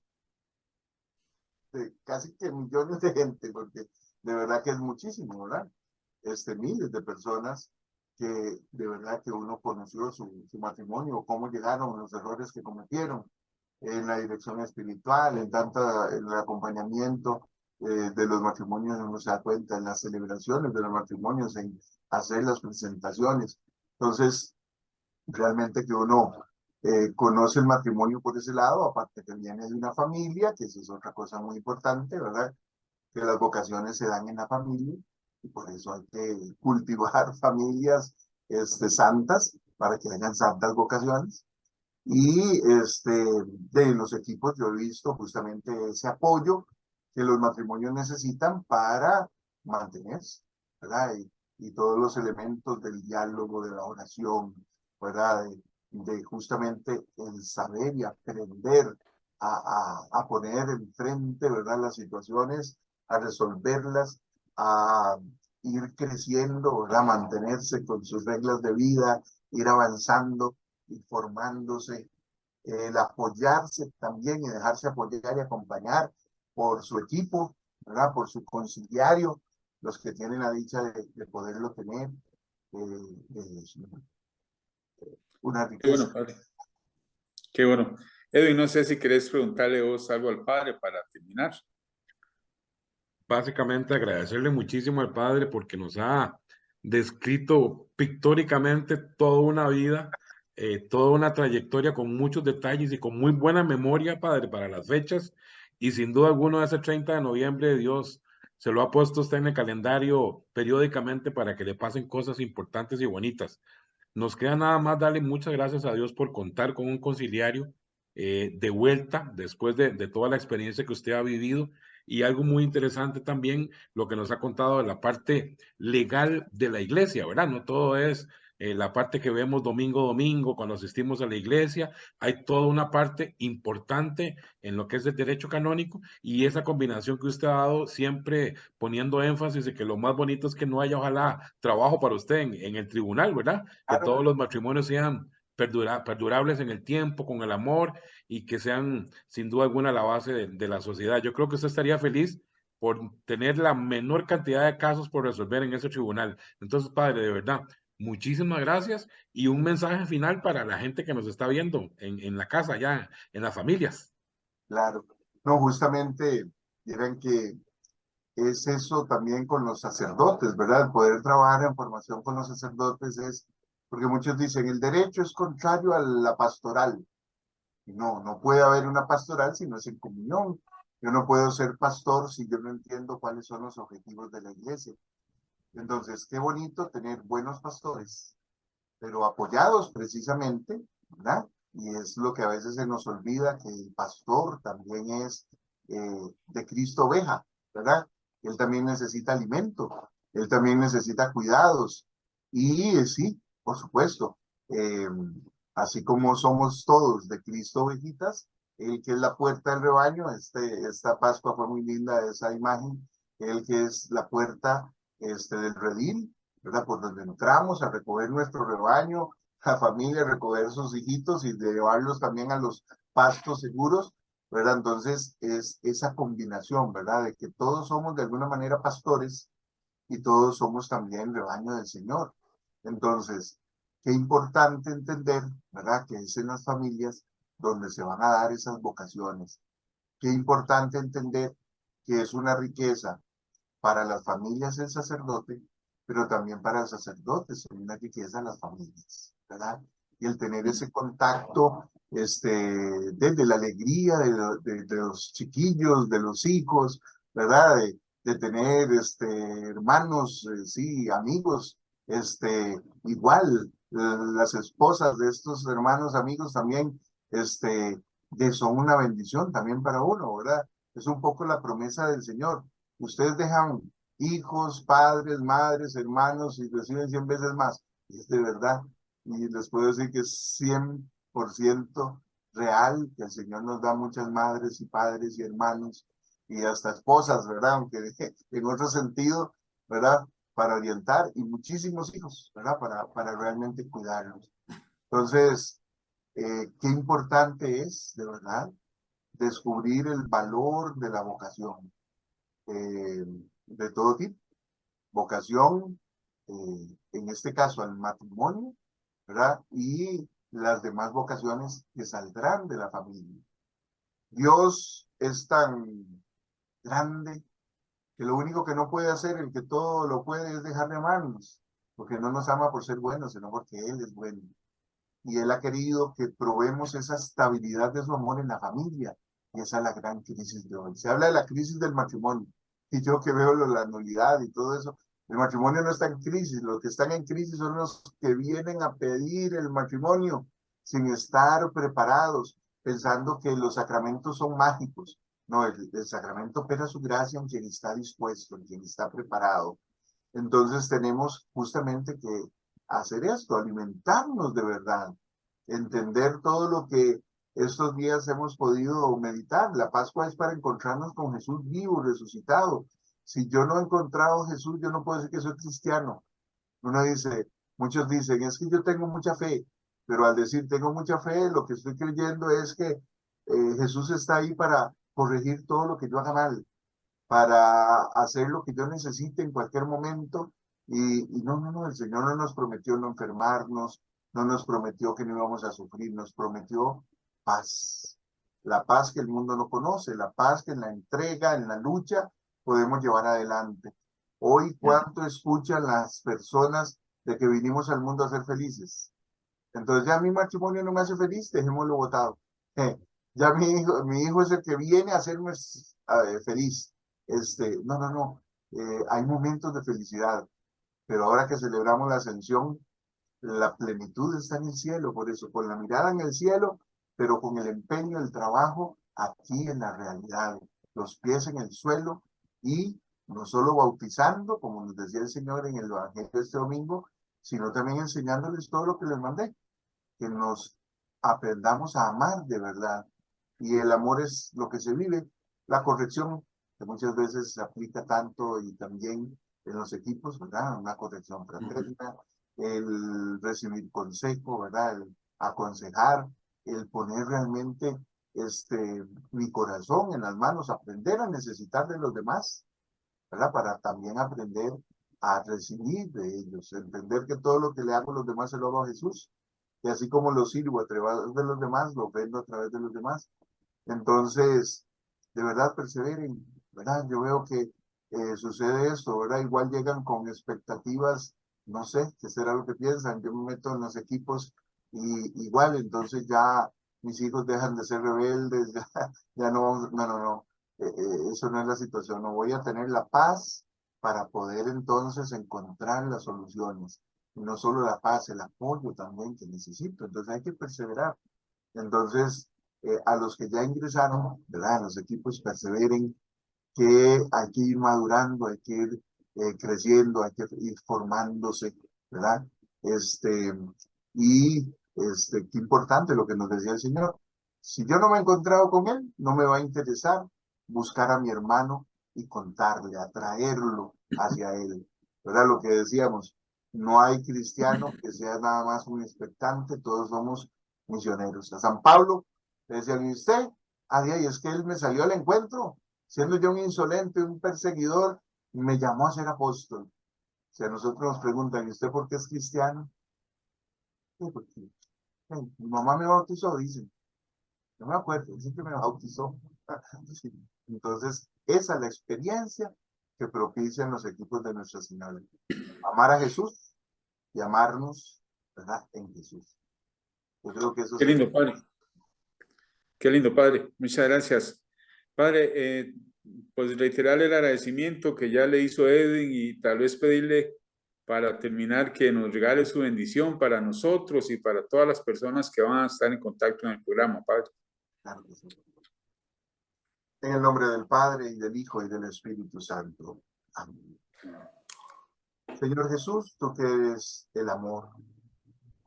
casi que millones de gente, porque de verdad que es muchísimo, ¿verdad? Miles de personas que de verdad que uno conoció su matrimonio, cómo llegaron, los errores que cometieron en la dirección espiritual, en el acompañamiento de los matrimonios, uno se da cuenta en las celebraciones de los matrimonios, en hacer las presentaciones. Entonces, realmente que uno conoce el matrimonio por ese lado, aparte que viene de una familia, que eso es otra cosa muy importante, ¿verdad? Que las vocaciones se dan en la familia, y por eso hay que cultivar familias santas, para que hayan santas vocaciones. Y de los equipos yo he visto justamente ese apoyo que los matrimonios necesitan para mantenerse, ¿verdad? Y todos los elementos del diálogo, de la oración, ¿verdad? De justamente el saber y aprender a poner enfrente, ¿verdad?, las situaciones, a resolverlas, a ir creciendo, ¿verdad?, mantenerse con sus reglas de vida, ir avanzando, ir formándose, el apoyarse también y dejarse apoyar y acompañar por su equipo, ¿verdad?, por su conciliario, los que tienen la dicha de poderlo tener, una Qué bueno, riqueza. padre. Qué bueno. Edwin, no sé si querés preguntarle vos algo al padre para terminar. Básicamente agradecerle muchísimo al Padre porque nos ha descrito pictóricamente toda una vida, toda una trayectoria con muchos detalles y con muy buena memoria, Padre, para las fechas. Y sin duda alguna ese 30 de noviembre Dios se lo ha puesto usted en el calendario periódicamente para que le pasen cosas importantes y bonitas. Nos queda nada más darle muchas gracias a Dios por contar con un conciliario de vuelta después de toda la experiencia que usted ha vivido. Y algo muy interesante también, lo que nos ha contado de la parte legal de la iglesia, ¿verdad? No todo es la parte que vemos domingo a domingo cuando asistimos a la iglesia. Hay toda una parte importante en lo que es el derecho canónico y esa combinación que usted ha dado, siempre poniendo énfasis en que lo más bonito es que no haya, ojalá, trabajo para usted en el tribunal, ¿verdad? Que Claro, todos los matrimonios sean perdurables en el tiempo, con el amor y que sean sin duda alguna la base de la sociedad. Yo creo que usted estaría feliz por tener la menor cantidad de casos por resolver en ese tribunal. Entonces, padre, de verdad, muchísimas gracias y un mensaje final para la gente que nos está viendo en la casa, ya en las familias. claro. No, justamente, miren que es eso también con los sacerdotes, ¿verdad? El poder trabajar en formación con los sacerdotes es, porque muchos dicen, el derecho es contrario a la pastoral. No, no puede haber una pastoral si no es en comunión. Yo no puedo ser pastor si yo no entiendo cuáles son los objetivos de la iglesia. Entonces, qué bonito tener buenos pastores, pero apoyados precisamente, ¿verdad? Y es lo que a veces se nos olvida, que el pastor también es de Cristo oveja, ¿verdad? Él también necesita alimento, él también necesita cuidados. Y sí, por supuesto, eh, así como somos todos de Cristo ovejitas, el que es la puerta del rebaño, esta Pascua fue muy linda esa imagen, el que es la puerta del redil, ¿verdad? Por donde entramos a recoger nuestro rebaño, la familia a recoger sus hijitos y de llevarlos también a los pastos seguros, ¿verdad? Entonces es esa combinación, ¿verdad? De que todos somos de alguna manera pastores y todos somos también rebaño del Señor. Entonces, qué importante entender, ¿verdad? Que es en las familias donde se van a dar esas vocaciones. Qué importante entender que es una riqueza para las familias el sacerdote, pero también para el sacerdote es una riqueza las familias, ¿verdad? Y el tener ese contacto, desde la alegría de los chiquillos, de los hijos, ¿verdad? De tener, hermanos, sí, amigos, igual, las esposas de estos hermanos, amigos también, que son una bendición también para uno, ¿verdad? Es un poco la promesa del Señor. Ustedes dejan hijos, padres, madres, hermanos y reciben 100 veces más. Es de verdad. Y les puedo decir que es 100% real, que el Señor nos da muchas madres y padres y hermanos y hasta esposas, ¿verdad? Aunque en otro sentido, ¿verdad? Para orientar y muchísimos hijos, ¿verdad? Para realmente cuidarlos. Entonces, qué importante es, de verdad, descubrir el valor de la vocación de todo tipo. Vocación, en este caso al matrimonio, ¿verdad? Y las demás vocaciones que saldrán de la familia. Dios es tan grande que lo único que no puede hacer, el que todo lo puede, es dejar de amarnos, porque no nos ama por ser buenos, sino porque Él es bueno. Y Él ha querido que probemos esa estabilidad de su amor en la familia. Y esa es la gran crisis de hoy. Se habla de la crisis del matrimonio. Y yo que veo la nulidad y todo eso, el matrimonio no está en crisis. Los que están en crisis son los que vienen a pedir el matrimonio sin estar preparados, pensando que los sacramentos son mágicos. No, el sacramento opera su gracia en quien está dispuesto, en quien está preparado. Entonces tenemos justamente que hacer esto, alimentarnos de verdad, entender todo lo que estos días hemos podido meditar. La Pascua es para encontrarnos con Jesús vivo, resucitado. Si yo no he encontrado a Jesús, yo no puedo decir que soy cristiano. Uno dice, muchos dicen, es que yo tengo mucha fe, pero al decir tengo mucha fe, lo que estoy creyendo es que Jesús está ahí para corregir todo lo que yo haga mal, para hacer lo que yo necesite en cualquier momento. Y no, el Señor no nos prometió no enfermarnos, no nos prometió que no íbamos a sufrir, nos prometió paz. La paz que el mundo no conoce, la paz que en la entrega, en la lucha, podemos llevar adelante. Hoy, ¿cuánto escuchan las personas de que vinimos al mundo a ser felices? Entonces ya mi matrimonio no me hace feliz, dejémoslo botado. Ya mi hijo es el que viene a hacerme feliz. No. Hay momentos de felicidad, pero ahora que celebramos la ascensión, la plenitud está en el cielo, por eso, con la mirada en el cielo, pero con el empeño, el trabajo aquí en la realidad, los pies en el suelo y no solo bautizando, como nos decía el Señor en el Evangelio de este domingo, sino también enseñándoles todo lo que les mandé, que nos aprendamos a amar de verdad. Y el amor es lo que se vive, la corrección, que muchas veces se aplica tanto y también en los equipos, ¿verdad? Una corrección fraterna, el recibir consejo, ¿verdad? El aconsejar, el poner realmente mi corazón en las manos, aprender a necesitar de los demás, ¿verdad? Para también aprender a recibir de ellos, entender que todo lo que le hago a los demás se lo hago a Jesús, y así como lo sirvo a través de los demás, lo vendo a través de los demás. Entonces, de verdad, perseveren, ¿verdad? Yo veo que sucede esto, ¿verdad? Igual llegan con expectativas, no sé, qué será lo que piensan. Yo me meto en los equipos y igual, entonces ya mis hijos dejan de ser rebeldes, ya no. Eso no es la situación. No voy a tener la paz para poder entonces encontrar las soluciones. Y no solo la paz, el apoyo también que necesito. Entonces hay que perseverar. Entonces, a los que ya ingresaron, ¿verdad? Los equipos perseveren, que hay que ir madurando, hay que ir creciendo, hay que ir formándose, ¿verdad? Qué importante lo que nos decía el Señor. Si yo no me he encontrado con Él, no me va a interesar buscar a mi hermano y contarle, atraerlo hacia Él, ¿verdad? Lo que decíamos, no hay cristiano que sea nada más un expectante, todos somos misioneros. A San Pablo le decían, ¿y usted? Y es que él me salió al encuentro, siendo yo un insolente, un perseguidor, me llamó a ser apóstol. Si a nosotros nos preguntan, ¿y usted por qué es cristiano? Sí, porque mi mamá me bautizó, dicen. No me acuerdo, siempre me bautizó. Sí. Entonces, esa es la experiencia que propician los equipos de Nuestra Señora. Amar a Jesús y amarnos, ¿verdad? En Jesús. Yo creo que eso Qué lindo, Padre. Qué lindo, Padre. Muchas gracias. Padre, pues reiterarle el agradecimiento que ya le hizo Edwin y tal vez pedirle para terminar que nos regale su bendición para nosotros y para todas las personas que van a estar en contacto en el programa, Padre. Claro que sí. En el nombre del Padre, y del Hijo, y del Espíritu Santo. Amén. Señor Jesús, tú que eres el amor,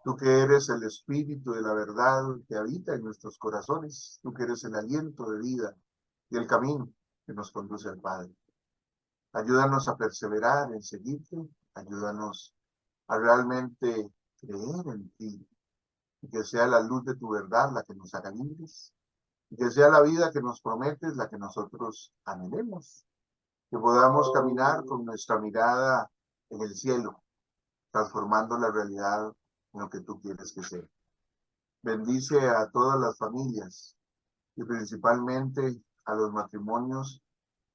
tú que eres el Espíritu de la verdad que habita en nuestros corazones, tú que eres el aliento de vida y el camino que nos conduce al Padre. Ayúdanos a perseverar en seguirte, ayúdanos a realmente creer en ti, y que sea la luz de tu verdad la que nos haga libres, y que sea la vida que nos prometes la que nosotros anhelemos, que podamos caminar con nuestra mirada en el cielo, transformando la realidad en lo que tú quieres que sea. Bendice a todas las familias y principalmente a los matrimonios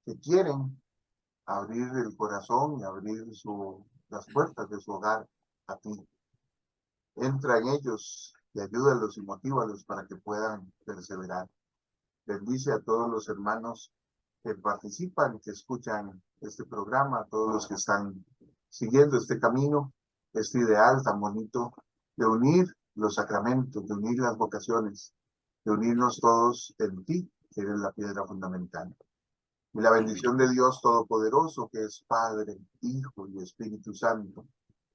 que quieren abrir el corazón y abrir las puertas de su hogar a ti. Entra en ellos y ayúdalos y motívalos para que puedan perseverar. Bendice a todos los hermanos que participan, que escuchan este programa, a todos los que están siguiendo este camino, este ideal tan bonito de unir los sacramentos, de unir las vocaciones, de unirnos todos en ti, que eres la piedra fundamental. Y la bendición de Dios Todopoderoso, que es Padre, Hijo y Espíritu Santo,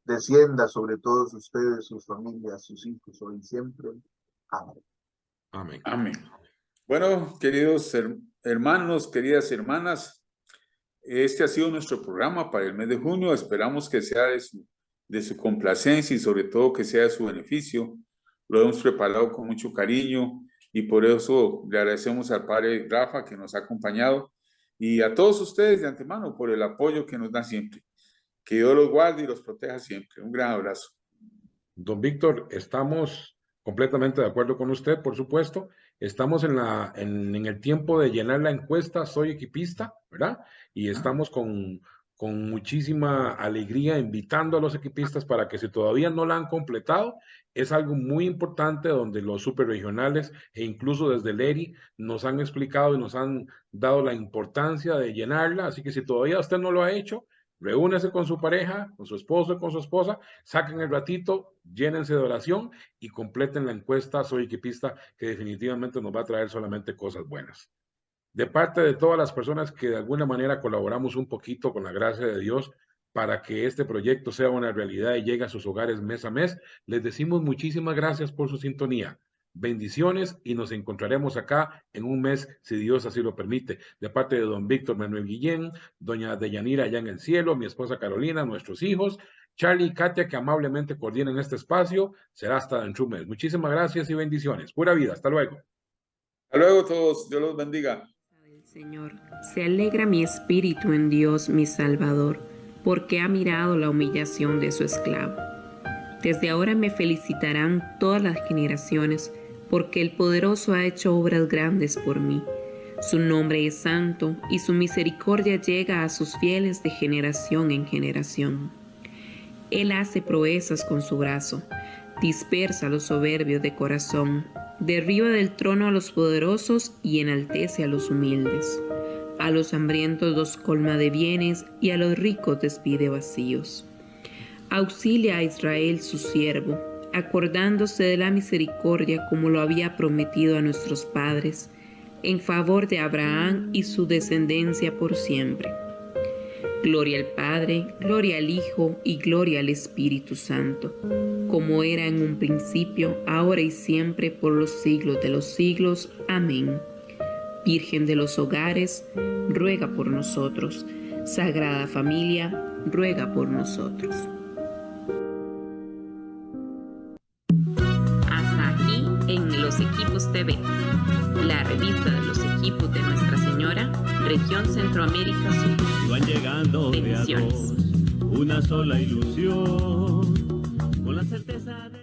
descienda sobre todos ustedes, sus familias, sus hijos, hoy y siempre. Amén. Amén. Amén. Bueno, queridos hermanos, queridas hermanas, este ha sido nuestro programa para el mes de junio. Esperamos que sea de su complacencia y sobre todo que sea de su beneficio. Lo hemos preparado con mucho cariño y por eso le agradecemos al Padre Rafa que nos ha acompañado y a todos ustedes de antemano por el apoyo que nos dan siempre. Que Dios los guarde y los proteja siempre. Un gran abrazo. Don Víctor, estamos completamente de acuerdo con usted, por supuesto. Estamos en el tiempo de llenar la encuesta Soy Equipista, ¿verdad? Y estamos con muchísima alegría invitando a los equipistas para que si todavía no la han completado, es algo muy importante donde los superregionales e incluso desde el ERI nos han explicado y nos han dado la importancia de llenarla. Así que si todavía usted no lo ha hecho, reúnese con su pareja, con su esposo, con su esposa, saquen el ratito, llénense de oración y completen la encuesta Soy Equipista, que definitivamente nos va a traer solamente cosas buenas. De parte de todas las personas que de alguna manera colaboramos un poquito con la gracia de Dios para que este proyecto sea una realidad y llegue a sus hogares mes a mes, les decimos muchísimas gracias por su sintonía. Bendiciones y nos encontraremos acá en un mes, si Dios así lo permite. De parte de don Víctor Manuel Guillén, doña Deyanira allá en el cielo, mi esposa Carolina, nuestros hijos, Charlie y Katia que amablemente coordinan este espacio, será hasta dentro de un mes. Muchísimas gracias y bendiciones. Pura vida. Hasta luego. Hasta luego todos. Dios los bendiga. Señor, se alegra mi espíritu en Dios mi Salvador, porque ha mirado la humillación de su esclavo. Desde ahora me felicitarán todas las generaciones, porque el Poderoso ha hecho obras grandes por mí. Su nombre es santo, y su misericordia llega a sus fieles de generación en generación. Él hace proezas con su brazo, dispersa a los soberbios de corazón, derriba del trono a los poderosos y enaltece a los humildes. A los hambrientos los colma de bienes y a los ricos despide vacíos. Auxilia a Israel su siervo, acordándose de la misericordia como lo había prometido a nuestros padres, en favor de Abraham y su descendencia por siempre. Gloria al Padre, gloria al Hijo y gloria al Espíritu Santo, como era en un principio, ahora y siempre, por los siglos de los siglos. Amén. Virgen de los hogares, ruega por nosotros. Sagrada Familia, ruega por nosotros. Hasta aquí en Los Equipos TV, la revista de los equipos de Nuestra Señora, Región Centroamérica Sur. Van llegando de a dos, una sola ilusión, con la certeza de